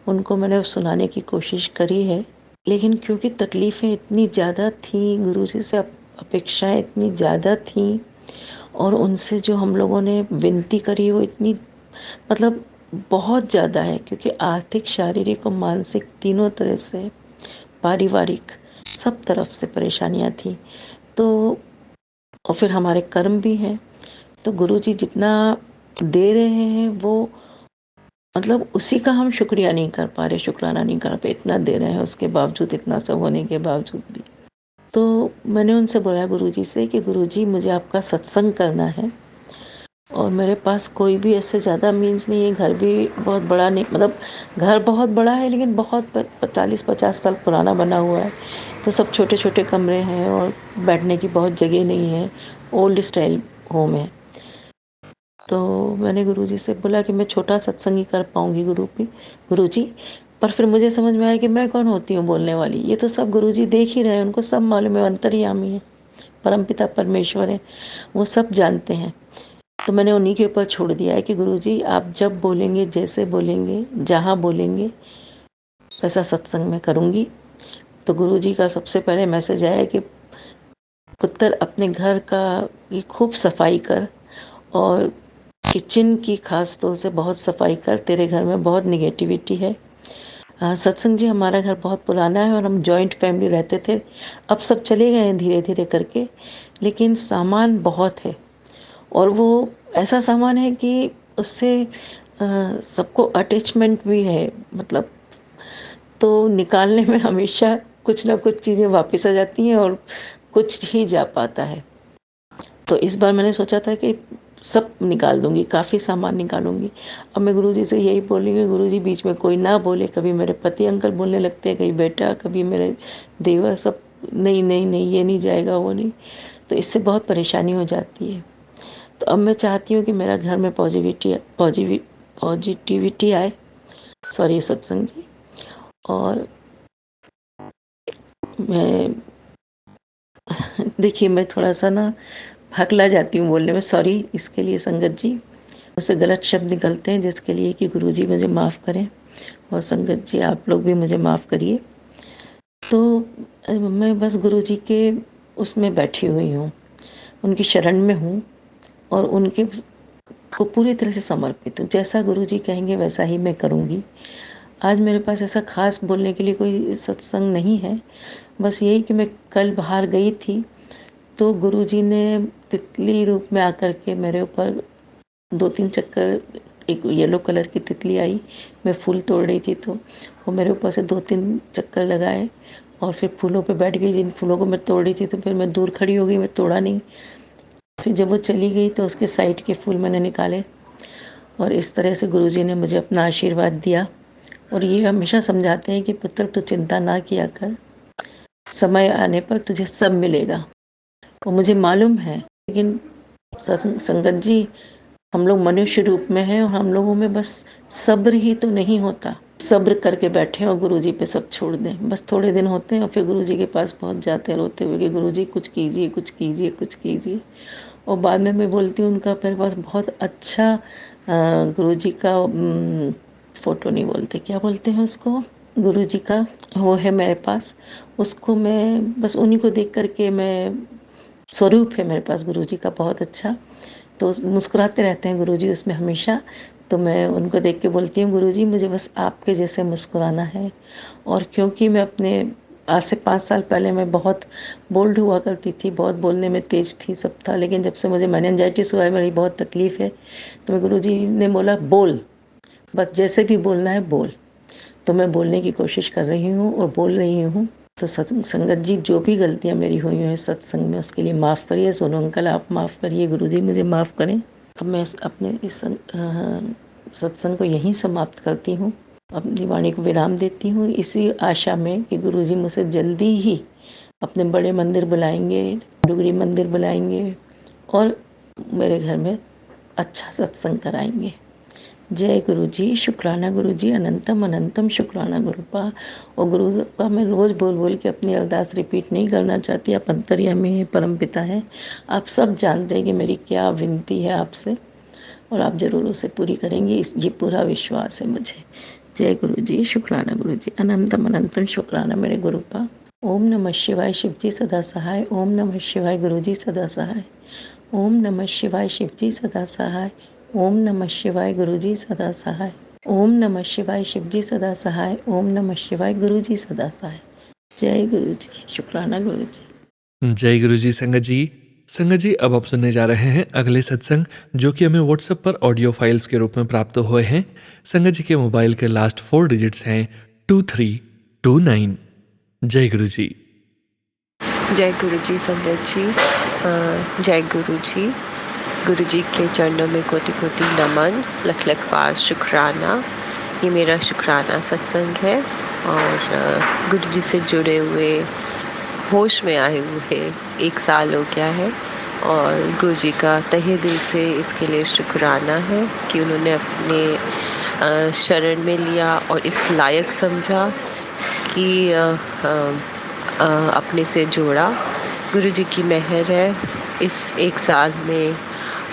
उनको मैंने सुनाने की कोशिश करी है, लेकिन क्योंकि तकलीफ़ें इतनी ज़्यादा थी, गुरु जी से अपेक्षाएं इतनी ज़्यादा थी और उनसे जो हम लोगों ने विनती करी वो इतनी मतलब बहुत ज़्यादा है, क्योंकि आर्थिक, शारीरिक और मानसिक तीनों तरह से, पारिवारिक सब तरफ से परेशानियां थी। तो और फिर हमारे कर्म भी हैं, तो गुरु जी जितना दे रहे हैं वो उसी का हम शुक्रिया नहीं कर पा रहे, शुक्राना नहीं कर पा, इतना दे रहे हैं उसके बावजूद, इतना सब होने के बावजूद भी। तो मैंने उनसे बोला गुरु जी से कि गुरु जी मुझे आपका सत्संग करना है और मेरे पास कोई भी ऐसे ज़्यादा मीन्स नहीं है, घर भी बहुत बड़ा नहीं, घर बहुत बड़ा है लेकिन बहुत 45-50 साल पुराना बना हुआ है, तो सब छोटे छोटे कमरे हैं और बैठने की बहुत जगह नहीं है, ओल्ड स्टाइल होम है। तो मैंने गुरुजी से बोला कि मैं छोटा सत्संग ही कर पाऊँगी गुरुजी। पर फिर मुझे समझ में आया कि मैं कौन होती हूँ बोलने वाली, ये तो सब गुरुजी देख ही रहे हैं, उनको सब मालूम है, अंतर्यामी है, परमपिता परमेश्वर है, वो सब जानते हैं। तो मैंने उन्हीं के ऊपर छोड़ दिया है कि गुरुजी आप जब बोलेंगे, जैसे बोलेंगे, जहाँ बोलेंगे वैसा सत्संग मैं करूँगी। तो गुरुजी का सबसे पहले मैसेज आया कि पुत्र अपने घर का ये खूब सफाई कर और किचन की खास तौर से बहुत सफाई कर, तेरे घर में बहुत निगेटिविटी है। सत्संग जी, हमारा घर बहुत पुराना है और हम जॉइंट फैमिली रहते थे, अब सब चले गए हैं धीरे धीरे करके, लेकिन सामान बहुत है और वो ऐसा सामान है कि उससे सबको अटैचमेंट भी है, तो निकालने में हमेशा कुछ ना कुछ चीज़ें वापस आ जाती हैं और कुछ ही जा पाता है। तो इस बार मैंने सोचा था कि सब निकाल दूंगी, काफ़ी सामान निकालूंगी। अब मैं गुरुजी से यही बोलूँगी, गुरुजी बीच में कोई ना बोले, कभी मेरे पति अंकल बोलने लगते हैं, कभी बेटा, कभी मेरे देवर, सब नहीं नहीं नहीं, ये नहीं जाएगा, वो नहीं, तो इससे बहुत परेशानी हो जाती है। तो अब मैं चाहती हूँ कि मेरा घर में पॉजिटिविटी आए, सॉरी सत्संग जी, और मैं देखिए मैं थोड़ा सा ना हकला जाती हूँ बोलने में, सॉरी इसके लिए संगत जी, मुझसे गलत शब्द निकलते हैं जिसके लिए कि गुरुजी मुझे माफ़ करें और संगत जी आप लोग भी मुझे माफ़ करिए। तो मैं बस गुरुजी के उसमें बैठी हुई हूँ, उनकी शरण में हूँ और उनके को पूरी तरह से समर्पित हूँ। जैसा गुरुजी कहेंगे वैसा ही मैं करूँगी। आज मेरे पास ऐसा खास बोलने के लिए कोई सत्संग नहीं है, बस यही कि मैं कल बाहर गई थी तो गुरुजी ने तितली रूप में आकर के मेरे ऊपर 2-3 चक्कर, एक येलो कलर की तितली आई, मैं फूल तोड़ रही थी तो वो मेरे ऊपर से 2-3 चक्कर लगाए और फिर फूलों पे बैठ गई, जिन फूलों को मैं तोड़ रही थी, तो फिर मैं दूर खड़ी हो गई, मैं तोड़ा नहीं। फिर जब वो चली गई तो उसके साइड के फूल मैंने निकाले और इस तरह से गुरुजी ने मुझे अपना आशीर्वाद दिया और ये हमेशा समझाते हैं कि पुत्र तू चिंता ना किया कर, समय आने पर तुझे सब मिलेगा। वो मुझे मालूम है, लेकिन संगत जी हम लोग मनुष्य रूप में हैं और हम लोगों में बस सब्र ही तो नहीं होता, सब्र करके बैठे और गुरुजी पे सब छोड़ दें। बस थोड़े दिन होते हैं और फिर गुरुजी के पास पहुंच जाते हैं रोते हुए कि गुरुजी कुछ कीजिए, कुछ कीजिए, कुछ कीजिए। और बाद में मैं बोलती हूँ उनका मेरे पास बहुत अच्छा गुरुजी का फ़ोटो नहीं बोलते, क्या बोलते हैं उसको, गुरुजी का वो है मेरे पास, उसको मैं बस उन्हीं को देख करके मैं, स्वरूप है मेरे पास गुरुजी का बहुत अच्छा, तो मुस्कुराते रहते हैं गुरुजी उसमें हमेशा। तो मैं उनको देख के बोलती हूँ गुरुजी मुझे बस आपके जैसे मुस्कुराना है। और क्योंकि मैं अपने आज से 5 साल पहले मैं बहुत बोल्ड हुआ करती थी, बहुत बोलने में तेज़ थी, सब था, लेकिन जब से मुझे मेनिंजाइटिस हुआ है, मेरी बहुत तकलीफ़ है, तो मैं गुरुजी ने बोला बोल, बस जैसे भी बोलना है बोल। तो मैं बोलने की कोशिश कर रही हूँ और बोल रही हूँ। तो संगत जी जो भी गलतियाँ मेरी हुई हैं सत्संग में उसके लिए माफ़ करिए, सोनू अंकल आप माफ़ करिए, गुरुजी मुझे माफ़ करें। अब मैं अपने इस सत्संग को यहीं समाप्त करती हूँ, अपनी वाणी को विराम देती हूँ, इसी आशा में कि गुरुजी मुझे जल्दी ही अपने बड़े मंदिर बुलाएंगे, डुगरी मंदिर बुलाएंगे और मेरे घर में अच्छा सत्संग कराएंगे। जय गुरु जी, शुक्राना गुरु जी, अनंतम अनंतम शुक्राना गुरुपा। और गुरुपा मैं रोज़ बोल बोल के अपनी अरदास रिपीट नहीं करना चाहती। आप अंतर्यामी हैं, परमपिता हैं, आप सब जानते हैं कि मेरी क्या विनती है आपसे, और आप ज़रूर उसे पूरी करेंगे, ये पूरा विश्वास है मुझे। जय गुरु जी, शुक्राना गुरु जी, अनंतम अनंतम शुक्राना मेरे गुरुपा। ओम नमः शिवाय, शिव जी सदा सहाय। ओम नमः शिवाय, गुरु जी सदा सहाय। ओम नमः शिवाय, शिव जी सदा सहाय। ओम नमः शिवाय, गुरु जी सदा सहाय। ओम नमः शिवाय, शिव जी सदा सहाय। ओम नमः शिवाय, गुरु जी सदा सहाय। जय गुरु जी, शुक्राना गुरु जी। जय गुरु जी। संगत जी, अब आप सुनने जा रहे हैं अगले सत्संग, जो कि हमें व्हाट्सएप पर ऑडियो फाइल्स के रूप में प्राप्त हुए हैं। संगत जी के मोबाइल के लास्ट 4 डिजिट्स हैं 2329। जय गुरु जी। जय गुरु जी संगत जी। जय गुरु जी। गुरु जी के चरणों में कोटि कोटि नमन, लख लख बार शुक्राना। ये मेरा शुक्राना सत्संग है और गुरु जी से जुड़े हुए, होश में आए हुए 1 साल हो गया है और गुरु जी का तहे दिल से इसके लिए शुक्राना है कि उन्होंने अपने शरण में लिया और इस लायक समझा कि अपने से जोड़ा। गुरु जी की मेहर है। इस 1 साल में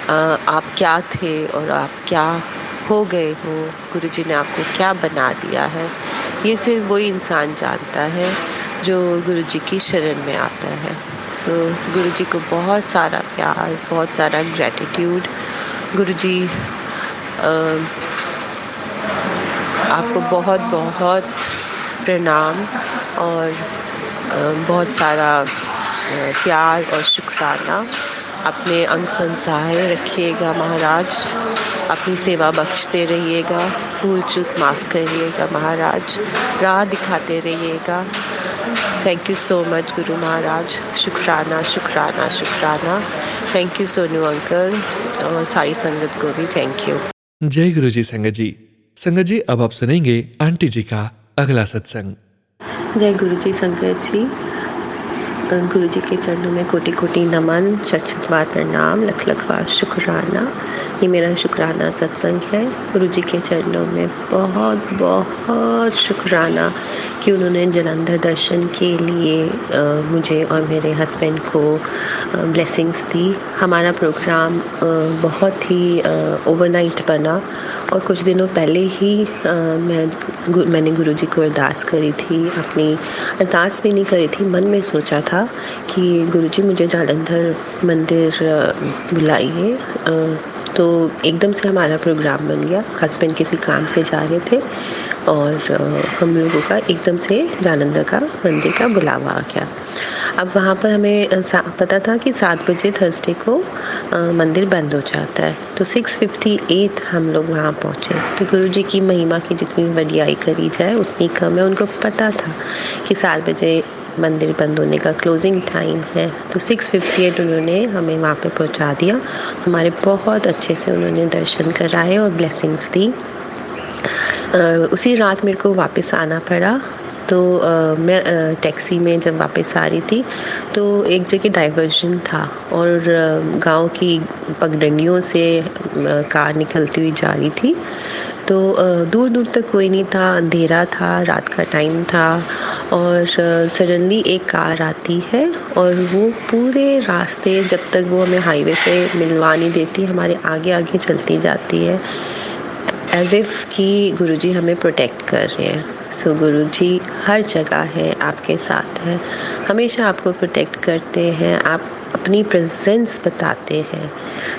आप क्या थे और आप क्या हो गए हो, गुरु जी ने आपको क्या बना दिया है, ये सिर्फ वही इंसान जानता है जो गुरु जी की शरण में आता है। सो गुरु जी को बहुत सारा प्यार, बहुत सारा ग्रैटिट्यूड। गुरु जी आपको बहुत बहुत प्रणाम और बहुत सारा प्यार और शुक्राना। अपने अंग संग सहाय रखिएगा महाराज, अपनी सेवा बख्शते रहिएगा, भूल चूक माफ़ करिएगा महाराज, राह दिखाते रहिएगा। Thank you so much Guru Maharaj. शुक्राना शुक्राना शुक्राना। थैंक यू सोनू अंकल और सारी संगत को भी थैंक यू। जय गुरु जी। संगत जी, अब आप सुनेंगे आंटी जी का अगला सत्संग। जय गुरु जी संगत जी। गुरु जी के चरणों में कोटि कोटि नमन, शत शत बार प्रणाम, लख लख बार शुक्राना। ये मेरा शुक्राना सत्संग है। गुरु जी के चरणों में बहुत बहुत शुक्राना कि उन्होंने जलंधर दर्शन के लिए मुझे और मेरे हस्बैंड को ब्लेसिंग्स दी। हमारा प्रोग्राम बहुत ही ओवरनाइट बना और कुछ दिनों पहले ही मैंने गुरु जी को अरदास करी थी। अपनी अरदास भी नहीं करी थी, मन में सोचा था कि गुरु जी मुझे जालंधर मंदिर बुलाइए। तो एकदम से हमारा प्रोग्राम बन गया। हस्बैंड किसी काम से जा रहे थे और हम लोगों का एकदम से जालंधर का मंदिर का बुलावा आ गया। अब वहाँ पर हमें पता था कि 7 बजे थर्सडे को मंदिर बंद हो जाता है। तो 6:58 हम लोग वहाँ पहुँचे। तो गुरु जी की महिमा की जितनी वडियाई करी जाए उतनी कम है। उनको पता था कि 7 बजे मंदिर बंद होने का क्लोजिंग टाइम है। तो 6:58 उन्होंने हमें वहाँ पे पहुँचा दिया। हमारे बहुत अच्छे से उन्होंने दर्शन कराए और ब्लेसिंग्स दी। उसी रात मेरे को वापस आना पड़ा। तो मैं टैक्सी में जब वापस आ रही थी तो एक जगह डाइवर्जन था और गांव की पगडंडियों से कार निकलती हुई जा रही थी। तो दूर दूर तक कोई नहीं था, अंधेरा था, रात का टाइम था और सडनली एक कार आती है और वो पूरे रास्ते, जब तक वो हमें हाईवे से मिलवा नहीं देती, हमारे आगे आगे चलती जाती है, एज इफ़ कि गुरुजी हमें प्रोटेक्ट कर रहे हैं। सो गुरुजी हर जगह है, आपके साथ है, हमेशा आपको प्रोटेक्ट करते हैं, आप अपनी प्रेजेंस बताते हैं।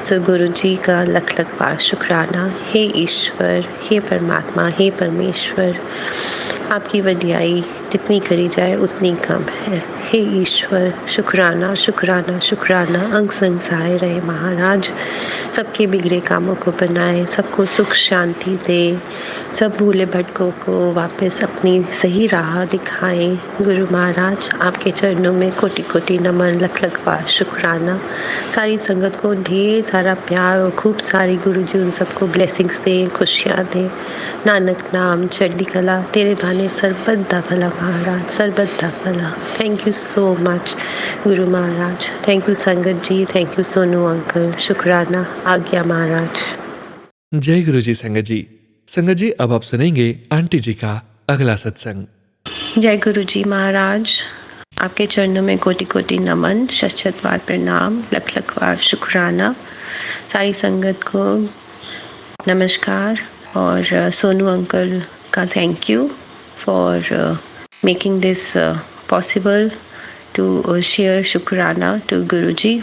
सो गुरुजी का लख लख बार शुक्राना। हे ईश्वर, हे परमात्मा, हे परमेश्वर, आपकी वडियाई जितनी करी जाए उतनी कम है। हे ईश्वर, शुक्राना शुक्राना शुक्राना। अंग संग सहाय रहे महाराज, सबके बिगड़े कामों को बनाए, सबको सुख शांति दे, सब भूले भटकों को वापस अपनी सही राह दिखाए। गुरु महाराज, आपके चरणों में कोटि कोटि नमन, लख लख बार शुक्राना। सारी संगत को ढेर सारा प्यार और खूब सारी गुरुजी उन सबको ब्लेसिंग्स दे, खुशियाँ दे। नानक नाम चढ़दी कला, तेरे भाने सरबत दा भला महाराज, सरबत दा भला। Thank you so much Guru Maharaj. Thank you संगत जी, थैंक यू सोनू अंकल। शुक्राना। आज्ञा महाराज। जय गुरु जी संगत जी। संगत जी, अब आप सुनेंगे आंटी जी का अगला सत्संग। जय गुरु जी महाराज। आपके चरणों में कोटि कोटि नमन, शत शत बार प्रणाम, लख लख बार शुक्राना। सारी संगत को नमस्कार और सोनू अंकल का thank you for making this possible to share शुक्राना टू गुरु जी।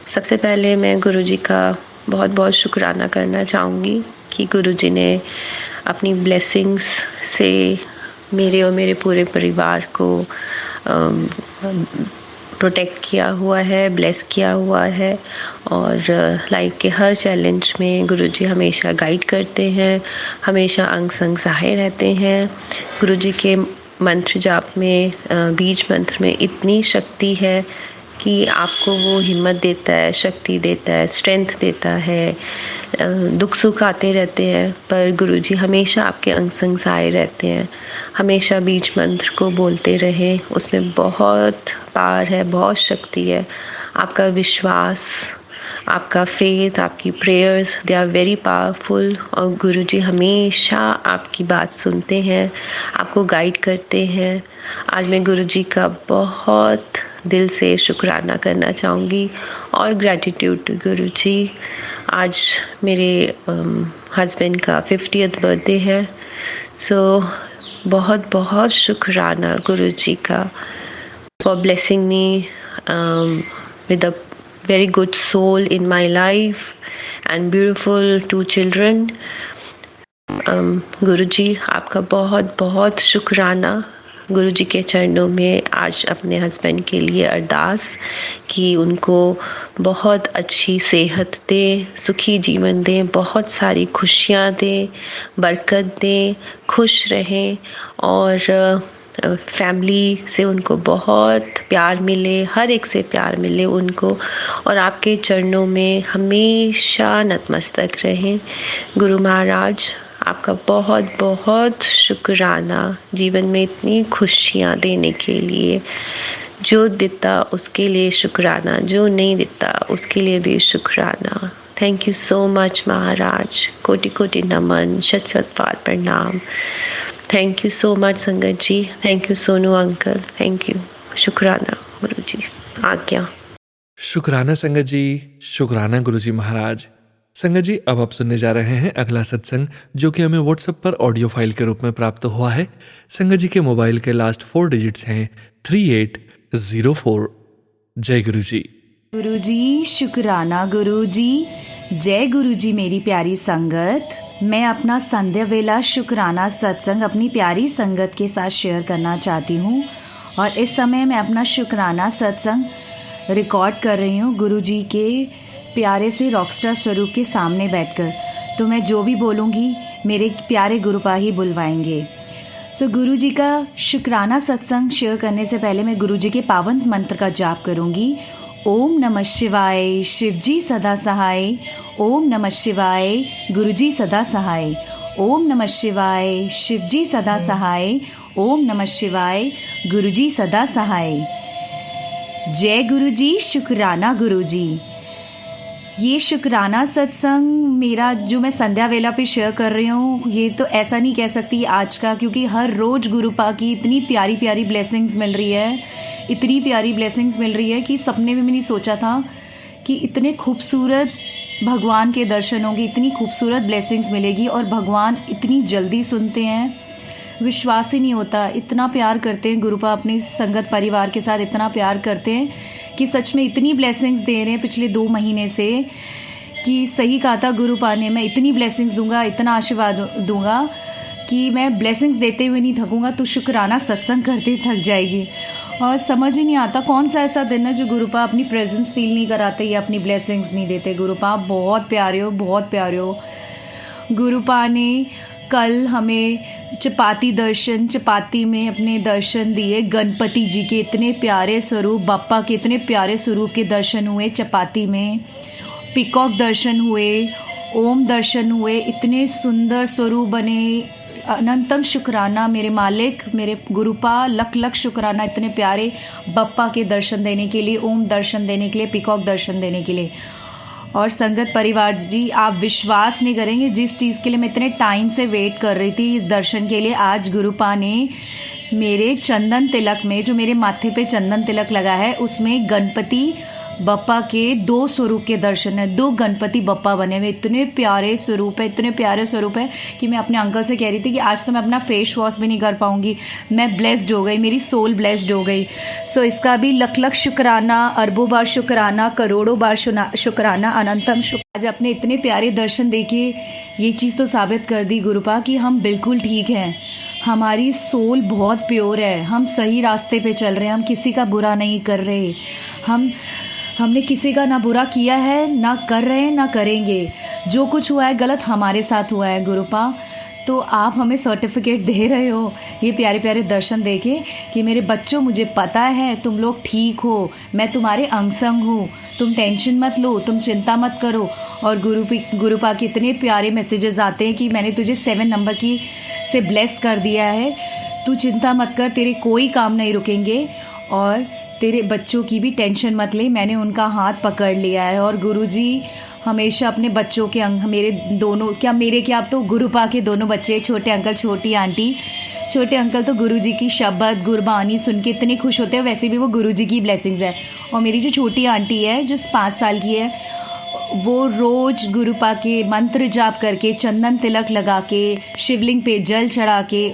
सबसे पहले मैं गुरु जी का बहुत बहुत शुक्राना करना चाहूँगी कि गुरु जी ने अपनी ब्लेसिंग्स से मेरे और मेरे पूरे परिवार को प्रोटेक्ट किया हुआ है, ब्लेस किया हुआ है। और लाइफ के हर चैलेंज में गुरुजी हमेशा गाइड करते हैं, हमेशा अंग संग सहाय रहते हैं। गुरुजी के मंत्र जाप में, बीज मंत्र में इतनी शक्ति है कि आपको वो हिम्मत देता है, शक्ति देता है, स्ट्रेंथ देता है। दुख सुख आते रहते हैं पर गुरुजी हमेशा आपके अंग संग सहाय रहते हैं। हमेशा बीज मंत्र को बोलते रहें, उसमें बहुत पावर है, बहुत शक्ति है। आपका विश्वास, आपका फेथ, आपकी prayers, they are very powerful. और गुरुजी हमेशा आपकी बात सुनते हैं, आपको गाइड करते हैं। आज मैं गुरुजी का बहुत दिल से शुक्राना करना चाहूँगी और ग्रैटिट्यूड टू गुरुजी। आज मेरे हस्बैंड का 50th बर्थडे है, सो बहुत बहुत शुक्राना गुरुजी का for blessing me with a very good soul in my life and beautiful 2 children. गुरुजी आपका बहुत बहुत शुक्राना। गुरुजी के चरणों में आज अपने हस्बैंड के लिए अरदास कि उनको बहुत अच्छी सेहत दे, सुखी जीवन दें, बहुत सारी खुशियाँ दें, बरकत दें, खुश रहें और फैमिली से उनको बहुत प्यार मिले, हर एक से प्यार मिले उनको, और आपके चरणों में हमेशा नतमस्तक रहें। गुरु महाराज आपका बहुत बहुत शुक्राना जीवन में इतनी खुशियाँ देने के लिए। जो देता उसके लिए शुक्राना, जो नहीं देता उसके लिए भी शुक्राना। थैंक यू सो मच महाराज। कोटि कोटि नमन, शत शत बार प्रणाम। थैंक यू सो मच संगत जी। Thank you Sonu uncle. Thank you. शुक्राना गुरु जी। आज्ञा। शुक्राना संगत जी, शुक्राना गुरु जी महाराज। संगत जी, अब आप सुनने जा रहे हैं अगला सत्संग, जो कि हमें व्हाट्सएप पर ऑडियो फाइल के रूप में प्राप्त हुआ है। संगत जी के मोबाइल के लास्ट 4 डिजिट्स हैं 3804। जय गुरु जी। गुरु जी शुक्राना गुरु जी। जय गुरु जी। मेरी प्यारी संगत, मैं अपना संध्या वेला शुक्राना सत्संग अपनी प्यारी संगत के साथ शेयर करना चाहती हूँ। और इस समय मैं अपना शुक्राना सत्संग रिकॉर्ड कर रही हूँ गुरु जी के प्यारे से रॉकस्टार स्वरूप के सामने बैठकर। तो मैं जो भी बोलूँगी मेरे प्यारे गुरुपा ही बुलवाएंगे। सो गुरु जी का शुक्राना सत्संग शेयर करने से पहले मैं गुरु जी के पावन मंत्र का जाप करूँगी। ओम नमः शिवाय, शिव जी सदा सहाय। ओम नमः शिवाय, गुरु जी सदा सहाय। ओम नमः शिवाय, शिव जी सदा सहाय। ओम नमः शिवाय, गुरु जी सदा सहाय। जय गुरु जी। शुक्राना गुरु जी। ये शुक्राना सत्संग मेरा जो मैं संध्या वेला पे शेयर कर रही हूँ, ये तो ऐसा नहीं कह सकती आज का, क्योंकि हर रोज़ गुरुपा की इतनी प्यारी प्यारी ब्लेसिंग्स मिल रही है, इतनी प्यारी ब्लेसिंग्स मिल रही है कि सपने में भी नहीं सोचा था कि इतने खूबसूरत भगवान के दर्शन होंगे, इतनी खूबसूरत ब्लेसिंग्स मिलेगी और भगवान इतनी जल्दी सुनते हैं, विश्वास ही नहीं होता। इतना प्यार करते हैं गुरुपा अपनी संगत परिवार के साथ, इतना प्यार करते हैं कि सच में इतनी ब्लेसिंग्स दे रहे हैं पिछले 2 महीने से कि सही कहा था गुरुपा ने, मैं इतनी ब्लेसिंग्स दूंगा, इतना आशीर्वाद दूंगा कि मैं ब्लेसिंग्स देते हुए नहीं थकूंगा, तो शुक्राना सत्संग करते थक जाएगी। और समझ ही नहीं आता कौन सा ऐसा दिन है जो गुरुपा अपनी प्रेजेंस फील नहीं कराते या अपनी ब्लेसिंग्स नहीं देते। गुरुपा बहुत प्यारे हो, बहुत प्यारे हो। गुरुपा ने कल हमें चपाती में अपने दर्शन दिए। गणपति जी के इतने प्यारे स्वरूप, बाप्पा के इतने प्यारे स्वरूप के दर्शन हुए चपाती में। पिकॉक दर्शन हुए, ओम दर्शन हुए, इतने सुंदर स्वरूप बने अनंतम शुक्राना मेरे मालिक, मेरे गुरुपा, लख लख शुक्राना इतने प्यारे बप्पा के दर्शन देने के लिए, ओम दर्शन देने के लिए, पीकॉक दर्शन देने के लिए। और संगत परिवार जी, आप विश्वास नहीं करेंगे जिस चीज़ के लिए मैं इतने टाइम से वेट कर रही थी इस दर्शन के लिए, आज गुरुपा ने मेरे चंदन तिलक में, जो मेरे माथे पे चंदन तिलक लगा है, उसमें गणपति बप्पा के 2 स्वरूप के दर्शन है। 2 गणपति बप्पा बने हुए, इतने प्यारे स्वरूप है, इतने प्यारे स्वरूप है कि मैं अपने अंकल से कह रही थी कि आज तो मैं अपना फेस वॉश भी नहीं कर पाऊंगी, मैं ब्लेस्ड हो गई, मेरी सोल ब्लेस्ड हो गई। सो इसका भी लख लख शुक्राना, अरबों बार शुक्राना, करोड़ों बार शुक्राना, अनंतम शुक्र। आज अपने इतने प्यारे दर्शन देके ये चीज़ तो साबित कर दी गुरुपा कि हम बिल्कुल ठीक हैं, हमारी सोल बहुत प्योर है, हम सही रास्ते पे चल रहे हैं, हम किसी का बुरा नहीं कर रहे, हमने किसी का ना बुरा किया है, ना कर रहे हैं, ना करेंगे। जो कुछ हुआ है गलत हमारे साथ हुआ है गुरुपा। तो आप हमें सर्टिफिकेट दे रहे हो ये प्यारे प्यारे दर्शन देके कि मेरे बच्चों, मुझे पता है तुम लोग ठीक हो, मैं तुम्हारे अंग संग हूँ, तुम टेंशन मत लो, तुम चिंता मत करो। और गुरुपा के इतने प्यारे मैसेजेस आते हैं कि मैंने तुझे 7 नंबर की से ब्लेस कर दिया है, तू चिंता मत कर, तेरे कोई काम नहीं रुकेंगे और तेरे बच्चों की भी टेंशन मत ले, मैंने उनका हाथ पकड़ लिया है। और गुरुजी हमेशा अपने बच्चों के मेरे दोनों, क्या आप तो गुरुपा के दोनों बच्चे, छोटे अंकल छोटी आंटी, छोटे अंकल तो गुरुजी की शब्द गुरबानी सुन के इतने खुश होते हैं, वैसे भी वो गुरुजी की ब्लेसिंग्स है। और मेरी जो छोटी आंटी है जो 5 साल की है, वो रोज़ गुरुपा के मंत्र जाप करके, चंदन तिलक लगा के, शिवलिंग पे जल चढ़ा के,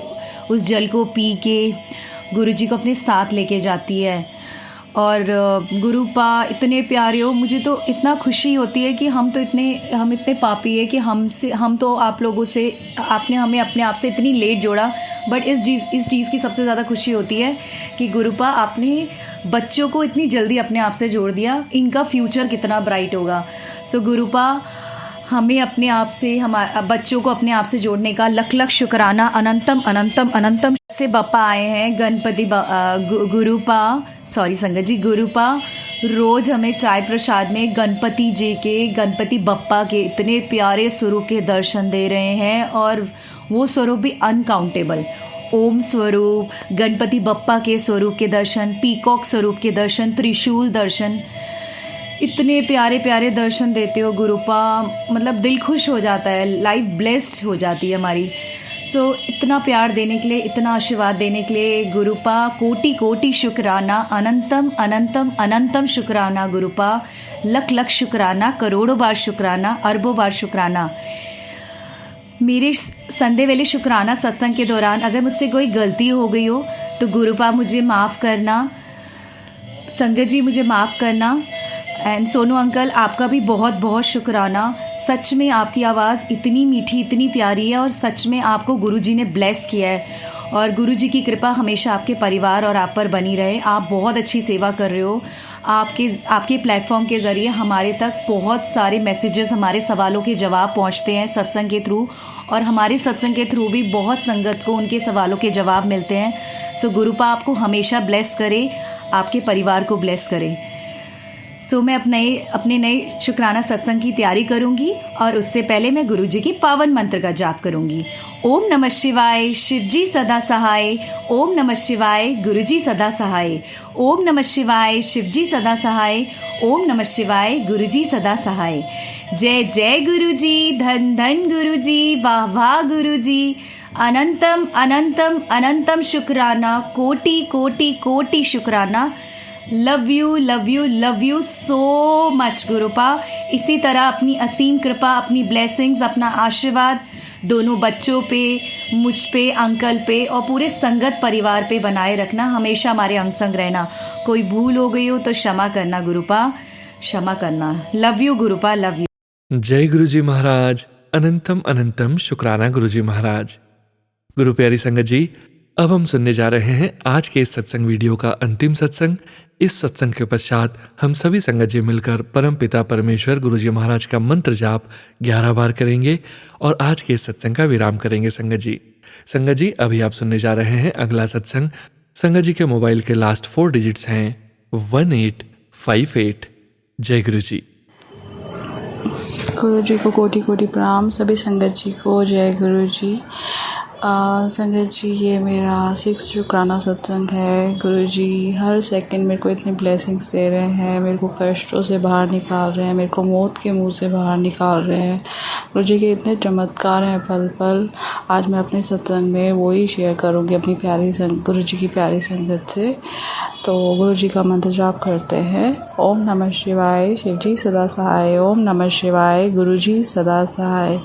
उस जल को पी के गुरुजी को अपने साथ लेके जाती है। और गुरुपा इतने प्यारे हो, मुझे तो इतना खुशी होती है कि हम इतने पापी है कि हम तो आप लोगों से, आपने हमें अपने आप से इतनी लेट जोड़ा। बट इस चीज़ की सबसे ज़्यादा खुशी होती है कि गुरुपा आपने बच्चों को इतनी जल्दी अपने आप से जोड़ दिया, इनका फ्यूचर कितना ब्राइट होगा। सो गुरुपा हमें अपने आप से, हमारे बच्चों को अपने आप से जोड़ने का लख लख शुक्राना, अनंतम अनंतम अनंतम। से बप्पा आए हैं गणपति गुरुपा, सॉरी संगत जी, गुरुपा रोज़ हमें चाय प्रसाद में गणपति जी के, गणपति बप्पा के इतने प्यारे स्वरूप के दर्शन दे रहे हैं। और वो स्वरूप भी अनकाउंटेबल, ओम स्वरूप, गणपति बप्पा के स्वरूप के दर्शन, पीकॉक स्वरूप के दर्शन, त्रिशूल दर्शन, इतने प्यारे प्यारे दर्शन देते हो गुरुपा, मतलब दिल खुश हो जाता है, लाइफ ब्लेस्ड हो जाती है हमारी। सो इतना प्यार देने के लिए, इतना आशीर्वाद देने के लिए गुरुपा कोटि कोटि शुक्राना, अनंतम अनंतम अनंतम शुक्राना गुरुपा, लख लख शुक्राना, करोड़ों बार शुक्राना, अरबों बार शुक्राना। मेरे संडे वाले शुक्राना सत्संग के दौरान अगर मुझसे कोई गलती हो गई हो तो गुरुपा मुझे माफ़ करना, संगत जी मुझे माफ़ करना। एंड सोनू अंकल आपका भी बहुत बहुत शुक्राना, सच में आपकी आवाज़ इतनी मीठी, इतनी प्यारी है और सच में आपको गुरुजी ने ब्लेस किया है। और गुरुजी की कृपा हमेशा आपके परिवार और आप पर बनी रहे। आप बहुत अच्छी सेवा कर रहे हो। आपके प्लेटफॉर्म के ज़रिए हमारे तक बहुत सारे मैसेजेस, हमारे सवालों के जवाब पहुंचते हैं सत्संग के थ्रू, और हमारे सत्संग के थ्रू भी बहुत संगत को उनके सवालों के जवाब मिलते हैं। सो गुरुपा आपको हमेशा ब्लेस करे, आपके परिवार को ब्लेस करे। सो मैं अपने नए शुक्राना सत्संग की तैयारी करूंगी और उससे पहले मैं गुरुजी की पावन मंत्र का जाप करूंगी। ओम नमः शिवाय, शिवजी सदा सहाय। ओम नमः शिवाय, गुरुजी सदा सहाय। ओम नमः शिवाय, शिवजी सदा सहाय। ओम नमः शिवाय, गुरुजी सदा सहाय। जय जय गुरुजी, धन धन गुरुजी, वाह वाह गुरुजी, अनंतम अनंतम अनंतम शुक्राना, कोटि कोटि कोटि शुक्राना। Love you love you love you so much गुरुपा। इसी तरह अपनी असीम कृपा, अपनी ब्लेसिंग्स, अपना आशीर्वाद दोनों बच्चों पे, मुझ पे, अंकल पे और पूरे संगत परिवार पे बनाए रखना, हमेशा हमारे अंग संग रहना। कोई भूल हो गई हो तो क्षमा करना गुरुपा, क्षमा करना। Love you गुरुपा, love you. जय गुरुजी महाराज, अनंतम अनंतम शुक्राना गुरुजी महाराज। गुरु प्यारी संगत जी, अब हम सुनने जा रहे हैं आज के इस सत्संग वीडियो का अंतिम सत्संग। इस सत्संग के पश्चात हम सभी संगत जी मिलकर परम पिता परमेश्वर गुरुजी महाराज का मंत्र जाप 11 बार करेंगे और आज के इस सत्संग का विराम करेंगे। संगत जी अभी आप सुनने जा रहे हैं अगला सत्संग। संगत जी के मोबाइल के लास्ट 4 डिजिट्स हैं 1858। जय गुरु जी। गुरु जी को कोटि कोटि प्रणाम, सभी संगत जी को जय गुरु जी। संगत जी, ये मेरा 6 शुक्राना सत्संग है। गुरुजी हर सेकंड मेरे को इतने ब्लेसिंग्स दे रहे हैं, मेरे को कष्टों से बाहर निकाल रहे हैं, मेरे को मौत के मुंह से बाहर निकाल रहे हैं। गुरुजी के इतने चमत्कार हैं पल पल। आज मैं अपने सत्संग में वही शेयर करूँगी अपनी गुरुजी की प्यारी संगत से। तो गुरुजी का मंत्र जाप करते हैं। ओम नमः शिवाय, शिवजी सदा सहाय। ओम नमः शिवाय, गुरुजी सदा सहाय।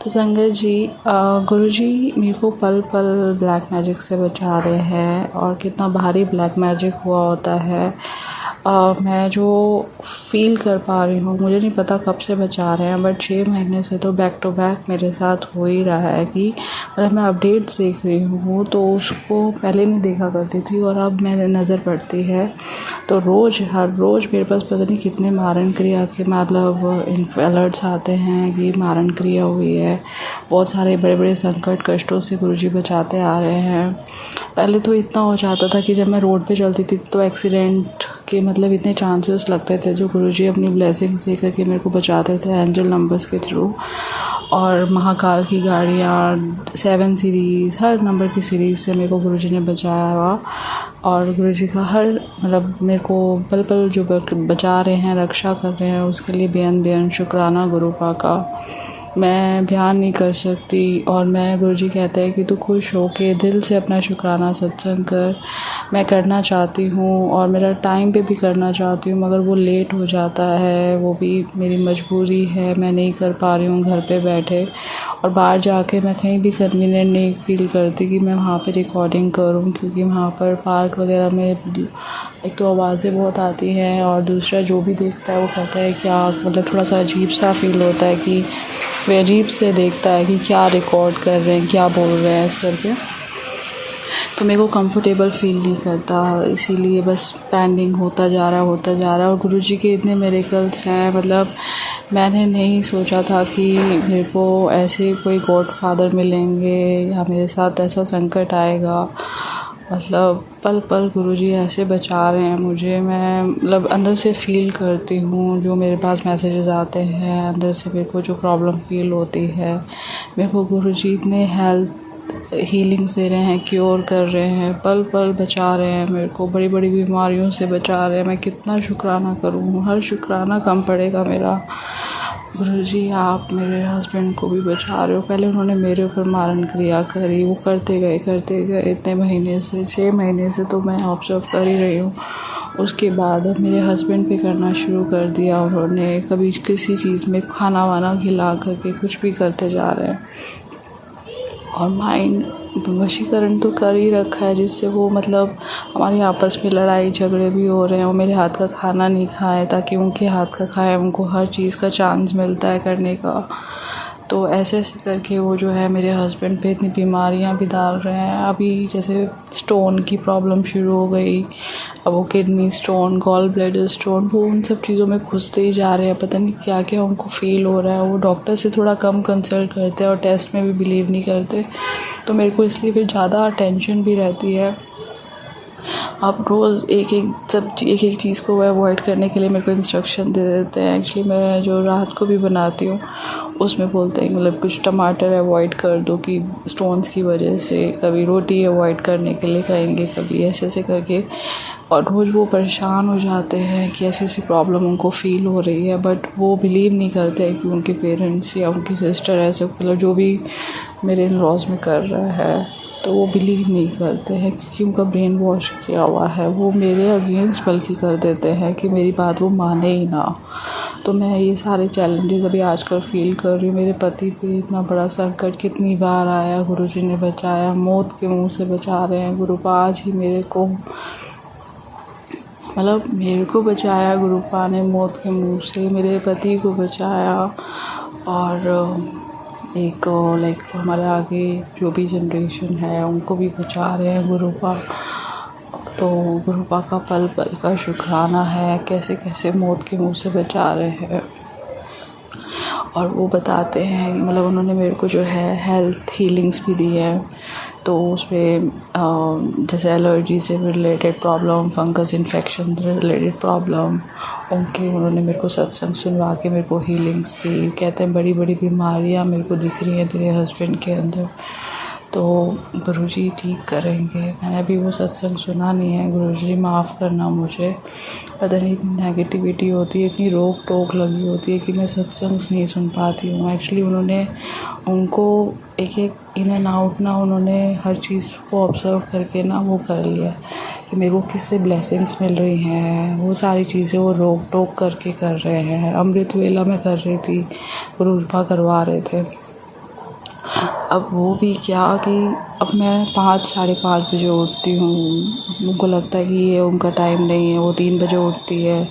तो संगत जी, गुरुजी मेरे को पल पल ब्लैक मैजिक से बचा रहे हैं, और कितना भारी ब्लैक मैजिक हुआ होता है मैं जो फील कर पा रही हूँ, मुझे नहीं पता कब से बचा रहे हैं, बट 6 महीने से तो बैक टू बैक मेरे साथ हो ही रहा है कि मतलब मैं अपडेट्स देख रही हूँ तो उसको पहले नहीं देखा करती थी और अब मेरे नज़र पड़ती है। तो हर रोज़ मेरे पास पता नहीं कितने मारण क्रिया के मतलब अलर्ट्स आते हैं कि मारण क्रिया हुई है। बहुत सारे बड़े बड़े संकट कष्टों से गुरुजी बचाते आ रहे हैं। पहले तो इतना हो जाता था कि जब मैं रोड पे चलती थी तो एक्सीडेंट के मतलब इतने चांसेस लगते थे, जो गुरुजी अपनी ब्लेसिंग्स दे करके मेरे को बचाते थे एंजल नंबर्स के थ्रू। और महाकाल की गाड़ियाँ 7 सीरीज़, हर नंबर की सीरीज़ से मेरे को गुरुजी ने बचाया हुआ। और गुरुजी का हर मतलब मेरे को पल पल जो बचा रहे हैं, रक्षा कर रहे हैं, उसके लिए बेअन शुक्राना गुरुपा का मैं बयान नहीं कर सकती। और मैं गुरुजी कहते हैं कि तू खुश हो के दिल से अपना शुक्राना सत्संग कर। मैं करना चाहती हूँ और मेरा टाइम पे भी करना चाहती हूँ, मगर वो लेट हो जाता है, वो भी मेरी मजबूरी है, मैं नहीं कर पा रही हूँ घर पे बैठे। और बाहर जाके मैं कहीं भी कन्वीनियंट नहीं फील करती कि मैं वहाँ पे रिकॉर्डिंग करूँ, क्योंकि वहाँ पर पार्क वगैरह में एक तो आवाज़ें बहुत आती हैं, और दूसरा जो भी देखता है वो कहता है क्या मतलब थोड़ा सा अजीब सा फील होता है कि वे अजीब से देखता है कि क्या रिकॉर्ड कर रहे हैं, क्या बोल रहे हैं इस करके। तो मेरे को कंफर्टेबल फील नहीं करता, इसीलिए बस पेंडिंग होता जा रहा है। और गुरुजी के इतने मिरेकल्स हैं, मतलब मैंने नहीं सोचा था कि मेरे को ऐसे कोई गॉड फादर मिलेंगे या मेरे साथ ऐसा संकट आएगा। मतलब पल पल गुरुजी ऐसे बचा रहे हैं मुझे। मैं मतलब अंदर से फ़ील करती हूँ, जो मेरे पास मैसेजेस आते हैं अंदर से मेरे को जो प्रॉब्लम फ़ील होती है, मेरे को गुरुजी इतने हीलिंग्स दे रहे हैं, क्योर कर रहे हैं, पल पल बचा रहे हैं मेरे को, बड़ी बड़ी बीमारियों से बचा रहे हैं। मैं कितना शुक्राना करूँ, हर शुक्राना कम पड़ेगा मेरा। गुरुजी आप मेरे हस्बैंड को भी बचा रहे हो। पहले उन्होंने मेरे ऊपर मारण क्रिया करी, वो करते गए इतने महीने से, 6 महीने से तो मैं ऑब्जर्व कर ही रही हूँ। उसके बाद अब मेरे हस्बैंड पे करना शुरू कर दिया उन्होंने। कभी किसी चीज़ में खाना वाना खिला करके कुछ भी करते जा रहे हैं, और माइंड वशीकरण तो कर ही रखा है, जिससे वो मतलब हमारे आपस में लड़ाई झगड़े भी हो रहे हैं। वो मेरे हाथ का खाना नहीं खाए ताकि उनके हाथ का खाए, उनको हर चीज़ का चांस मिलता है करने का। तो ऐसे करके वो जो है मेरे हस्बैंड पे इतनी बीमारियां भी डाल रहे हैं। अभी जैसे स्टोन की प्रॉब्लम शुरू हो गई, अब वो kidney stone, gall bladder stone, वो उन सब चीज़ों में घुसते ही जा रहे हैं। पता नहीं क्या क्या उनको फ़ील हो रहा है। वो डॉक्टर से थोड़ा कम कंसल्ट करते हैं और टेस्ट में भी बिलीव नहीं करते। तो मेरे को इसलिए फिर ज़्यादा टेंशन भी रहती है। आप रोज़ एक एक चीज़ को अवॉइड करने के लिए मेरे को इंस्ट्रक्शन दे देते हैं। एक्चुअली मैं जो रात को भी बनाती हूँ उसमें बोलते हैं मतलब कुछ टमाटर अवॉइड कर दो कि स्टोन्स की वजह से, कभी रोटी अवॉइड करने के लिए कहेंगे, कभी ऐसे करके। और रोज़ वो परेशान हो जाते हैं कि ऐसी प्रॉब्लम उनको फ़ील हो रही है, बट वो बिलीव नहीं करते हैं कि उनके पेरेंट्स या उनकी सिस्टर ऐसे मतलब जो भी मेरे इन-लॉज़ में कर रहा है, तो वो बिलीव नहीं करते हैं क्योंकि उनका ब्रेन वॉश किया हुआ है। वो मेरे अगेंस्ट बल्कि कर देते हैं कि मेरी बात वो माने ही ना। तो मैं ये सारे चैलेंजेस अभी आजकल फ़ील कर रही हूँ। मेरे पति पे इतना बड़ा संकट कितनी बार आया, गुरुजी ने बचाया, मौत के मुंह से बचा रहे हैं गुरुपा। आज ही मेरे को बचाया गुरुपा ने मौत के मुंह से, मेरे पति को बचाया। और एक लाइक हमारे आगे जो भी जनरेशन है उनको भी बचा रहे हैं गुरुपा। तो गुरुपा का पल पल का शुक्राना है, कैसे कैसे मौत के मुंह से बचा रहे हैं। और वो बताते हैं मतलब उन्होंने मेरे को जो है हेल्थ हीलिंग्स भी दी है। तो उसमें जैसे एलर्जी से related problem, fungus infection related problem, उन्होंने मेरे को सत्संग सुनवा के मेरे को हीलिंग्स दी। कहते हैं बड़ी बड़ी बीमारियां मेरे को दिख रही हैं तेरे हस्बैंड के अंदर। तो गुरुजी ठीक करेंगे। मैंने अभी वो सत्संग सुना नहीं है, गुरुजी माफ़ करना मुझे। पता नहीं इतनी नेगेटिविटी होती है, इतनी रोक टोक लगी होती है कि मैं सत्संग नहीं सुन पाती हूँ। एक्चुअली उनको एक एक इन एंड आउट ना, उन्होंने हर चीज़ को ऑब्ज़र्व करके ना वो कर लिया कि मेरे को किससे ब्लेसिंग्स मिल रही हैं। वो सारी चीज़ें वो रोक टोक करके कर रहे हैं। अमृत वेला में कर रही थी, गुरु रूपा करवा रहे थे। अब वो भी क्या कि अब मैं 5 साढ़े 5 बजे उठती हूँ, उनको लगता है कि ये उनका टाइम नहीं है, वो 3 बजे उठती है,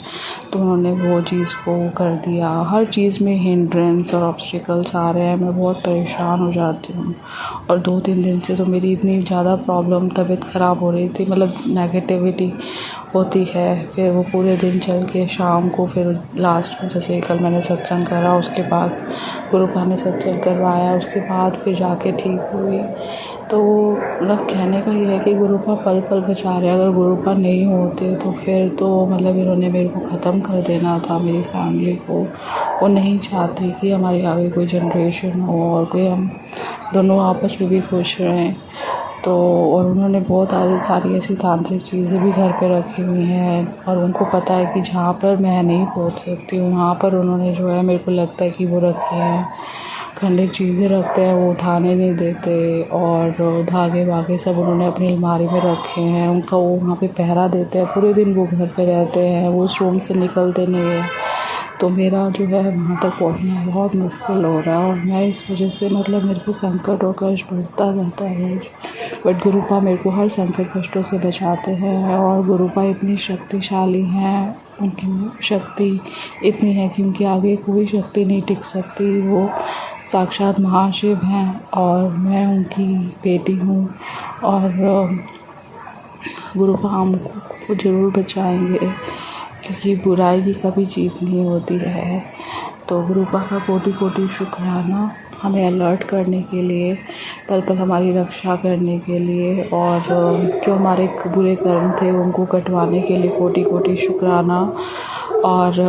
तो उन्होंने वो चीज़ को कर दिया। हर चीज़ में हिंड्रेंस और ऑब्स्टिकल्स आ रहे हैं, मैं बहुत परेशान हो जाती हूँ। और 2-3 दिन से तो मेरी इतनी ज़्यादा प्रॉब्लम, तबीयत ख़राब हो रही थी, मतलब नेगेटिविटी होती है। फिर वो पूरे दिन चल के शाम को फिर लास्ट में जैसे कल मैंने सत्संग करा, उसके बाद गुरुपा ने सत्संग करवाया, उसके बाद फिर जाके ठीक हुई। तो मतलब कहने का ये है कि गुरुपा पल पल बचा रहे हैं। अगर गुरुपा नहीं होते तो फिर तो मतलब इन्होंने मेरे को ख़त्म कर देना था, मेरी फैमिली को। वो नहीं चाहते कि हमारे आगे कोई जनरेशन हो और कोई हम दोनों आपस में भी खुश रहें। तो और उन्होंने बहुत सारी ऐसी तांत्रिक चीज़ें भी घर पे रखी हुई हैं, और उनको पता है कि जहाँ पर मैं नहीं पहुँच सकती हूँ वहाँ पर उन्होंने जो है, मेरे को लगता है कि वो रखे हैं। खंडित चीज़ें रखते हैं, वो उठाने नहीं देते, और धागे वागे सब उन्होंने अपनी अलमारी में रखे हैं। उनका वो वहाँ पे पहरा देते हैं, पूरे दिन वो घर पे रहते हैं, वो उस रूम से निकलते नहीं है। तो मेरा जो है वहाँ तक पहुँचना बहुत मुश्किल हो रहा है, और मैं इस वजह से मतलब मेरे को संकट और कष्ट बढ़ता जाता है रोज। बट गुरुपा मेरे को हर संकट कष्टों से बचाते हैं, और गुरुपा इतनी शक्तिशाली हैं, उनकी शक्ति इतनी है कि उनके आगे कोई शक्ति नहीं टिक सकती। वो साक्षात महाशिव हैं, और मैं उनकी बेटी हूँ, और गुरुपा हमको ज़रूर बचाएंगे, क्योंकि बुराई की कभी जीत नहीं होती है। तो गुरुपा का कोटि कोटि शुक्राना, हमें अलर्ट करने के लिए, पल पल हमारी रक्षा करने के लिए, और जो हमारे बुरे कर्म थे उनको कटवाने के लिए कोटि कोटि शुक्राना। और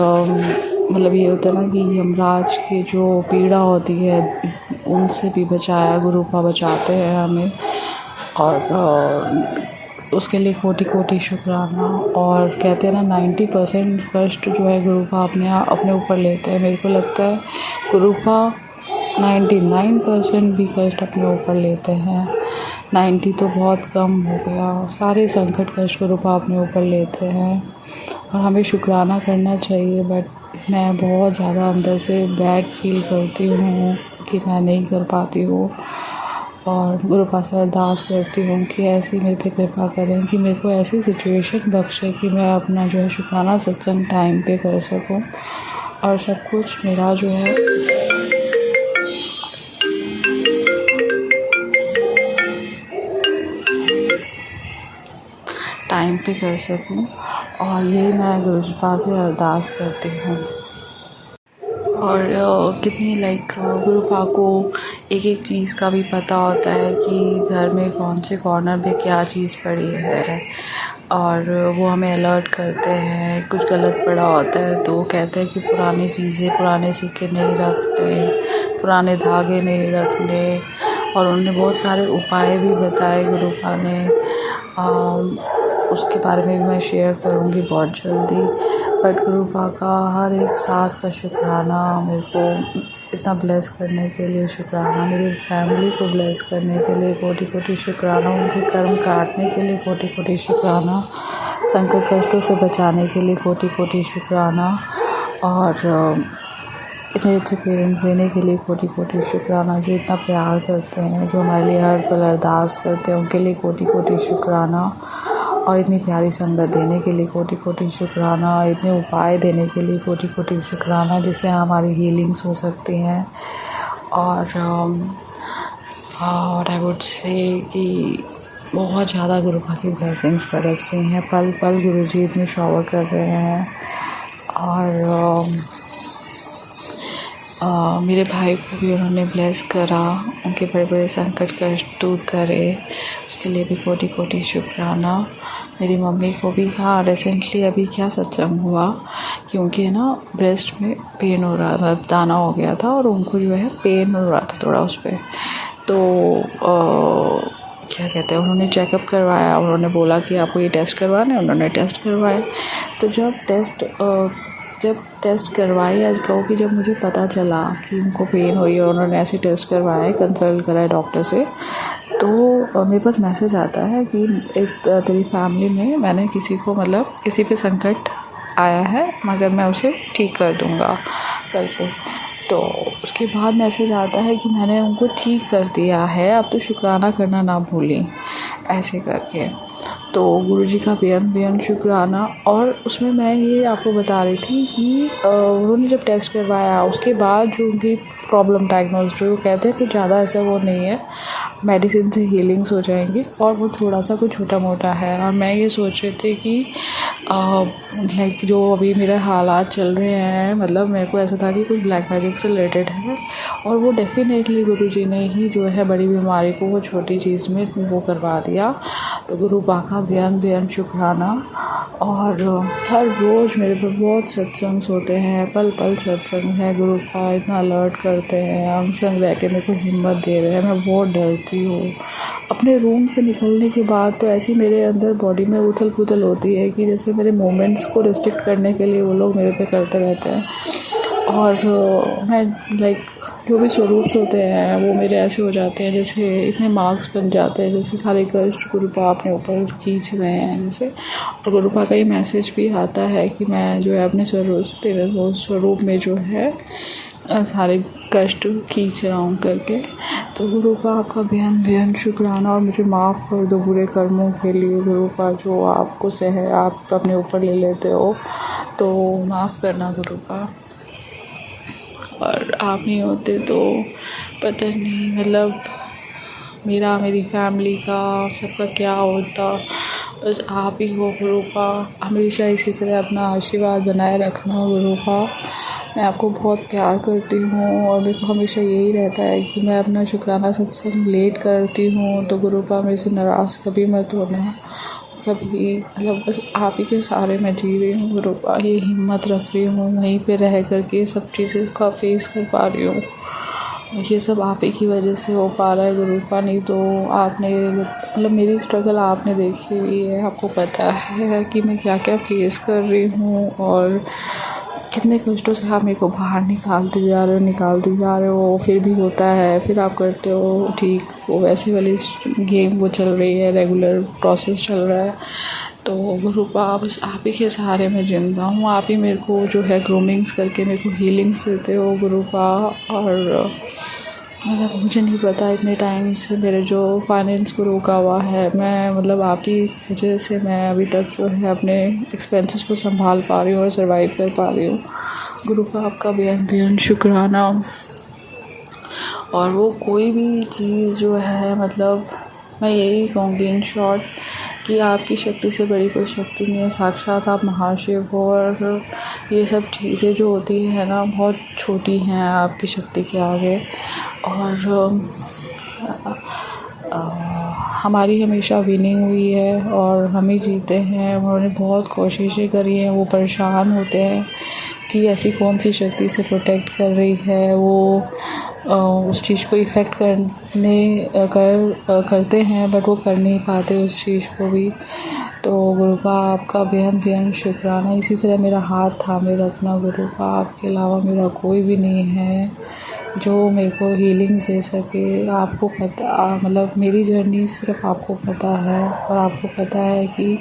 मतलब ये होता है ना कि यमराज की जो पीड़ा होती है उनसे भी बचाया, गुरुपा बचाते हैं हमें, और उसके लिए कोटि कोटि शुक्राना। और कहते हैं ना 90% कष्ट जो है गुरुपा अपने ऊपर लेते हैं। मेरे को लगता है गुरुपा 99% भी कष्ट अपने ऊपर लेते हैं। 90 तो बहुत कम हो गया, सारे संकट कष्ट गुरुपा अपने ऊपर लेते हैं, और हमें शुक्राना करना चाहिए। बट मैं बहुत ज़्यादा अंदर से बैड फील करती हूँ कि मैं नहीं कर पाती हूँ, और गुरुपा से अरदास करती हूँ कि ऐसी मेरे पे कृपा करें कि मेरे को ऐसी सिचुएशन बख्शे कि मैं अपना जो है शुक्राना सत्संग टाइम पे कर सकूँ, और सब कुछ मेरा जो है टाइम पे कर सकूँ। और यही मैं गुरुपा से अरदास करती हूँ। और कितनी गुरुपा को एक एक चीज़ का भी पता होता है कि घर में कौन से कॉर्नर पे क्या चीज़ पड़ी है, और वो हमें अलर्ट करते हैं। कुछ गलत पड़ा होता है तो वो कहते हैं कि पुरानी चीज़ें, पुराने सिक्के नहीं रखने, पुराने धागे नहीं रखने, और उन्होंने बहुत सारे उपाय भी बताए गुरुपा ने। उसके बारे में भी मैं शेयर करूँगी बहुत जल्दी। बट गुरुपा का हर एक सांस का शुक्राना, मेरे को इतना ब्लेस करने के लिए शुक्राना, मेरी फैमिली को ब्लेस करने के लिए कोटि कोटि शुक्राना, उनके कर्म काटने के लिए कोटि कोटि शुक्राना, संकट कष्टों से बचाने के लिए कोटि कोटि शुक्राना, और इतने अच्छे पेरेंट्स देने के लिए कोटि कोटि शुक्राना, जो इतना प्यार करते हैं, जो हमारे लिए हर पल अरदास करते हैं, उनके लिए कोटि कोटि शुक्राना। और इतनी प्यारी संगत देने के लिए कोटि कोटि शुक्राना, इतने उपाय देने के लिए कोटि कोटि शुक्राना, जिससे हमारी हीलिंग्स हो सकती हैं। और आई वुड से कि बहुत ज़्यादा गुरुपा की ब्लेसिंग्स बरस रही हैं, पल पल गुरुजी इतने शॉवर कर रहे हैं। और मेरे भाई को भी उन्होंने ब्लेस करा, उनके बड़े बड़े संकट कष्ट दूर करे, उसके लिए भी कोटि कोटि शुक्राना। मेरी मम्मी को भी, हाँ रिसेंटली अभी क्या सत्संग हुआ कि उनके ना ब्रेस्ट में पेन हो रहा था, दाना हो गया था, और उनको जो है पेन हो रहा था थोड़ा उस पर। तो क्या कहते हैं, उन्होंने चेकअप करवाया, उन्होंने बोला कि आपको ये टेस्ट करवाना है, उन्होंने टेस्ट करवाए। तो जब टेस्ट करवाई, आज कहो कि जब मुझे पता चला कि उनको पेन हो रही है और उन्होंने ऐसे टेस्ट करवाए, कंसल्ट करा है डॉक्टर से, तो मेरे पास मैसेज आता है कि एक तेरी फैमिली में मैंने किसी को, मतलब किसी पे संकट आया है, मगर मैं उसे ठीक कर दूँगा करके। तो उसके बाद मैसेज आता है कि मैंने उनको ठीक कर दिया है, अब तो शुक्राना करना ना भूलें, ऐसे करके। तो गुरुजी का बेहद शुक्राना। और उसमें मैं ये आपको बता रही थी कि उन्होंने जब टेस्ट करवाया उसके बाद जो उनकी प्रॉब्लम डायग्नोज, जो कहते हैं कुछ ज़्यादा ऐसा वो नहीं है, मेडिसिन से हीलिंग्स हो जाएंगी, और वो थोड़ा सा कुछ छोटा मोटा है। और मैं ये सोच रही थी कि लाइक जो अभी मेरे हालात चल रहे हैं, मतलब मेरे को ऐसा था कि कुछ ब्लैक मैजिक से रिलेटेड है, और वो डेफिनेटली गुरुजी ने ही जो है बड़ी बीमारी को वो छोटी चीज़ में वो करवा दिया। तो गुरु बा का बेहद शुक्राना। और हर रोज़ मेरे पर बहुत सत्संग होते हैं, पल पल सत्संग है। गुरु बा इतना अलर्ट करते हैं, अंग संग रह के मेरे को हिम्मत दे रहे हैं। मैं बहुत डरती हूँ अपने रूम से निकलने के बाद, तो ऐसी मेरे अंदर बॉडी में उथल पुथल होती है कि जैसे मेरे मोमेंट्स को रिस्ट्रिक्ट करने के लिए वो लोग मेरे पे करते रहते हैं। और मैं लाइक जो भी स्वरूप होते हैं वो मेरे ऐसे हो जाते हैं जैसे इतने मार्क्स बन जाते हैं, जैसे सारे कष्ट गुरुपा अपने ऊपर खींच रहे हैं जैसे। और गुरुपा का ये मैसेज भी आता है कि मैं जो है अपने स्वरूप में जो है सारे कष्ट खींच रहा हूँ करके। तो गुरुपा आपका बेहद शुक्राना, और मुझे माफ़ कर दो बुरे कर्मों के लिए गुरुपा, जो आपको से है आप अपने ऊपर ले लेते हो, तो माफ़ करना गुरुपा। और आप नहीं होते तो पता नहीं, मतलब मेरी फैमिली का सबका क्या होता। बस आप ही हो गुरुपा, हमेशा इसी तरह अपना आशीर्वाद बनाए रखना गुरुपा। मैं आपको बहुत प्यार करती हूँ, और मेरे को हमेशा यही रहता है कि मैं अपना शुक्राना सत्संग लेट करती हूँ, तो गुरुपा मेरे से नाराज़ कभी मत होना कभी। मतलब बस आप ही के सहारे मैं जी रही हूँ गुरुपा, ये हिम्मत रख रही हूँ, वहीं पे रह करके सब चीज़ें का फेस कर पा रही हूँ। ये सब आप ही की वजह से हो पा रहा है गुरुपा, नहीं तो आपने, मतलब मेरी स्ट्रगल आपने देखी हुई है, आपको पता है कि मैं क्या क्या फेस कर रही हूँ, और कितने कष्टों से आप मेरे को बाहर निकालते जा रहे हो। फिर भी होता है, फिर आप करते हो ठीक, वो वैसी वाली गेम वो चल रही है, रेगुलर प्रोसेस चल रहा है। तो गुरुपा बस आप ही के सहारे मैं जिंदा हूँ, आप ही मेरे को जो है ग्रूमिंग्स करके मेरे को हीलिंग्स देते हो गुरुपा। और मतलब मुझे नहीं पता इतने टाइम से मेरे जो फाइनेंस को रोका हुआ है, मैं मतलब आप ही वजह से मैं अभी तक जो है अपने एक्सपेंसेस को संभाल पा रही हूँ और सर्वाइव कर पा रही हूँ गुरुपा। आपका बेहद शुक्राना। और वो कोई भी चीज़ जो है, मतलब मैं यही कहूँगी इन शॉर्ट कि आपकी शक्ति से बड़ी कोई शक्ति नहीं है, साक्षात आप महाशिव हो। और ये सब चीज़ें जो होती है ना, बहुत छोटी हैं आपकी शक्ति के आगे। और हमारी हमेशा विनिंग हुई है और हम ही जीते हैं। उन्होंने बहुत कोशिशें करी हैं, वो परेशान होते हैं कि ऐसी कौन सी शक्ति से प्रोटेक्ट कर रही है, वो उस चीज़ को इफ़ेक्ट करते हैं, बट वो कर नहीं पाते उस चीज़ को भी। तो गुरुपा आपका बेहद शुक्राना। इसी तरह मेरा हाथ थामे रखना गुरुपा, आपके अलावा मेरा कोई भी नहीं है जो मेरे को हीलिंग दे सके। आपको पता, मतलब मेरी जर्नी सिर्फ आपको पता है, और आपको पता है कि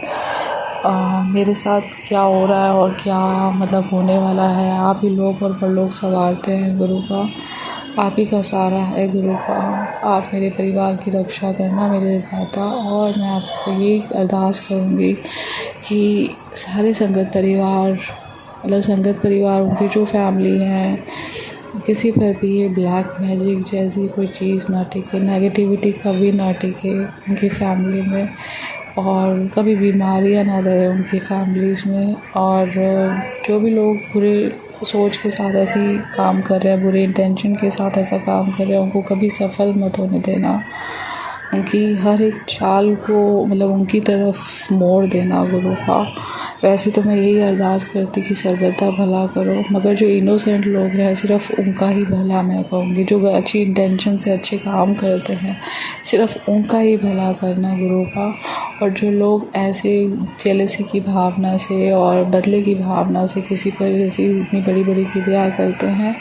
मेरे साथ क्या हो रहा है और क्या मतलब होने वाला है। आप ही लोग और बड़ लोग संवारते हैं गुरुपा, आप ही का सहारा है गुरुपा। आप मेरे परिवार की रक्षा करना मेरे दाता। और मैं आपको यही अरदास करूँगी कि सारे संगत परिवार, मतलब संगत परिवार, उनकी जो फैमिली है, किसी पर भी ये ब्लैक मैजिक जैसी कोई चीज़ ना टिके, नेगेटिविटी कभी ना टिके उनकी फैमिली में, और कभी बीमारियां ना रहे उनकी फैमिलीज़ में। और जो भी लोग बुरे सोच के साथ ऐसी काम कर रहे हैं, बुरे इंटेंशन के साथ ऐसा काम कर रहे हैं, उनको कभी सफल मत होने देना। उनकी हर एक चाल को मतलब उनकी तरफ मोड़ देना गुरु का। वैसे तो मैं यही अरदास करती कि सर्वदा भला करो, मगर जो इनोसेंट लोग हैं सिर्फ उनका ही भला मैं कहूँगी। जो अच्छी इंटेंशन से अच्छे काम करते हैं सिर्फ उनका ही भला करना गुरु का। और जो लोग ऐसे जेलसी की भावना से और बदले की भावना से किसी पर ऐसी इतनी बड़ी बड़ी क्रिया करते हैं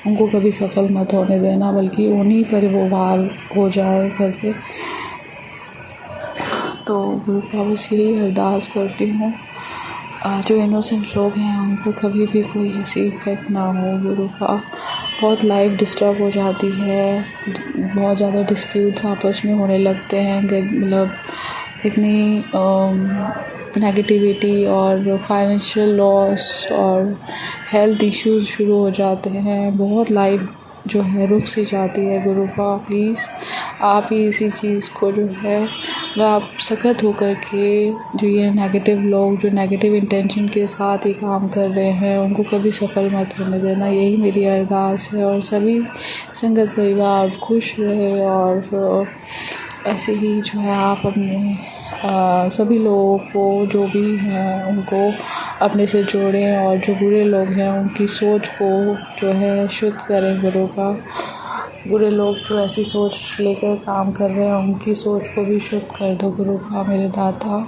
उनको कभी सफल मत होने देना, बल्कि उन्हीं पर वो वार हो जाए करके। तो गुरु का बस यही अरदास करती हूँ जो इनोसेंट लोग हैं उनको कभी भी कोई ऐसी इफेक्ट ना हो गुरु का। बहुत लाइफ डिस्टर्ब हो जाती है, बहुत ज़्यादा डिस्प्यूट्स आपस में होने लगते हैं, मतलब इतनी नेगेटिविटी और फाइनेंशियल लॉस और हेल्थ इश्यूज शुरू हो जाते हैं। बहुत लाइफ जो है रुक सी जाती है गुरु का। प्लीज़ आप ही इसी चीज़ को जो है आप सख्त होकर के जो ये नेगेटिव लोग जो नेगेटिव इंटेंशन के साथ ये काम कर रहे हैं उनको कभी सफल मत होने देना, यही मेरी अरदास है। और सभी संगत परिवार खुश रहे और ऐसे ही जो है आप अपने सभी लोगों को जो भी हैं उनको अपने से जोड़ें और जो बुरे लोग हैं उनकी सोच को जो है शुद्ध करें गुरु का। बुरे लोग जो ऐसी सोच लेकर काम कर रहे हैं उनकी सोच को भी शुद्ध कर दो गुरु का मेरे दाता।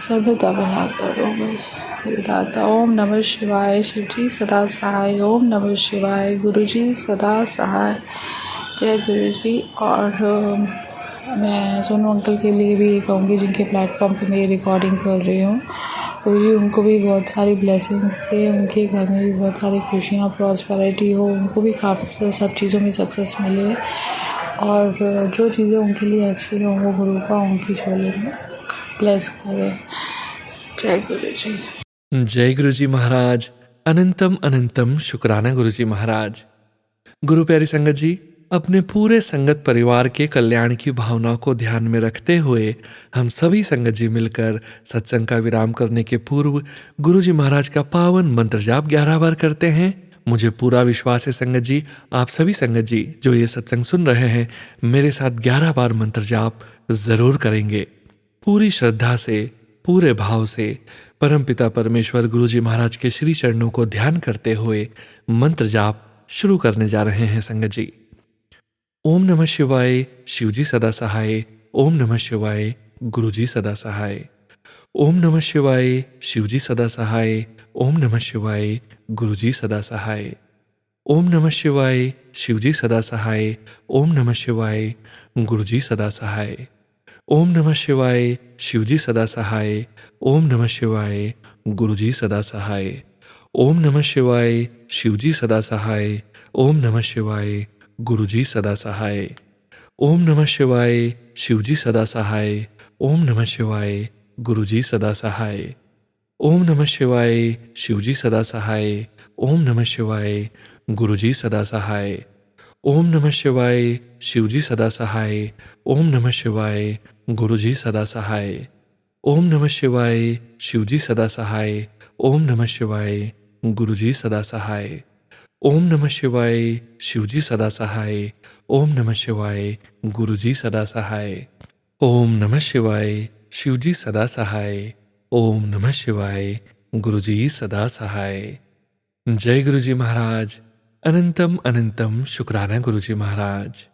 सर्वदा भला करो बस मेरे दाता। ओम नमः शिवाय। शिव जी सदा सहाय। ओम नमः शिवाय। गुरु जी सदा सहाय। जय गुरु जी। और मैं सोनू अंकल के लिए भी कहूँगी जिनके प्लेटफॉर्म पे मैं ये रिकॉर्डिंग कर रही हूँ, गुरु जी उनको भी बहुत सारी ब्लेसिंग्स से, उनके घर में भी बहुत सारी खुशियाँ प्रॉस्पेरिटी हो, उनको भी काफ़ी सब चीज़ों में सक्सेस मिले और जो चीज़ें उनके लिए अच्छी हों वो गुरु का उनकी झोली में ब्लेस करें। जय गुरु जी। जय गुरु जी महाराज। अनंतम अनंतम शुक्राना गुरु जी महाराज। गुरु प्यारी संगत जी, अपने पूरे संगत परिवार के कल्याण की भावना को ध्यान में रखते हुए हम सभी संगत जी मिलकर सत्संग का विराम करने के पूर्व गुरु जी महाराज का पावन मंत्र जाप 11 बार करते हैं। मुझे पूरा विश्वास है संगत जी, आप सभी संगत जी जो ये सत्संग सुन रहे हैं मेरे साथ 11 बार मंत्र जाप जरूर करेंगे। पूरी श्रद्धा से, पूरे भाव से परमपिता परमेश्वर गुरु जी महाराज के श्री चरणों को ध्यान करते हुए मंत्र जाप शुरू करने जा रहे हैं संगत जी। ओम नमः शिवाय। शिवजी सदा सहाय। ओम नमः शिवाय। गुरुजी सदा सहाय। ओम नमः शिवाय। शिवजी सदा सहाय। ओम नमः शिवाय। गुरुजी सदा सहाय। ओम नमः शिवाय। शिवजी सदा सहाय। ओम नमः शिवाय। गुरुजी सदा सहाय। ओम नमः शिवाय। शिवजी सदा सहाय। ओम नमः शिवाय। गुरुजी सदा सहाय। ओम नमः शिवाय। शिवजी सदा सहाय। ओम नमः शिवाय। गुरुजी सदा सहाय। ओम नमः शिवाय। शिवजी सदा सहाय। ओम नमः शिवाय। गुरुजी सदा सहाय। ओम नमः शिवाय। शिवजी सदा सहाय। ओम नमः शिवाय। गुरुजी सदा सहाय। ओम नमः शिवाय। शिवजी सदा सहाय। ओम नमः शिवाय। गुरुजी सदा सहाय। ओम नमः शिवाय। शिवजी सदा सहाय। ओम नमः शिवाय। गुरुजी सदा सहाय। ओम नमः शिवाय। शिवजी सदा सहाय। ओम नमः शिवाय। गुरुजी सदा सहाय। ओम नमः शिवाय। शिवजी सदा सहाय। ओम नमः शिवाय। गुरुजी सदा सहाय। जय गुरुजी महाराज। अनंतम अनंतम शुक्राना गुरुजी महाराज।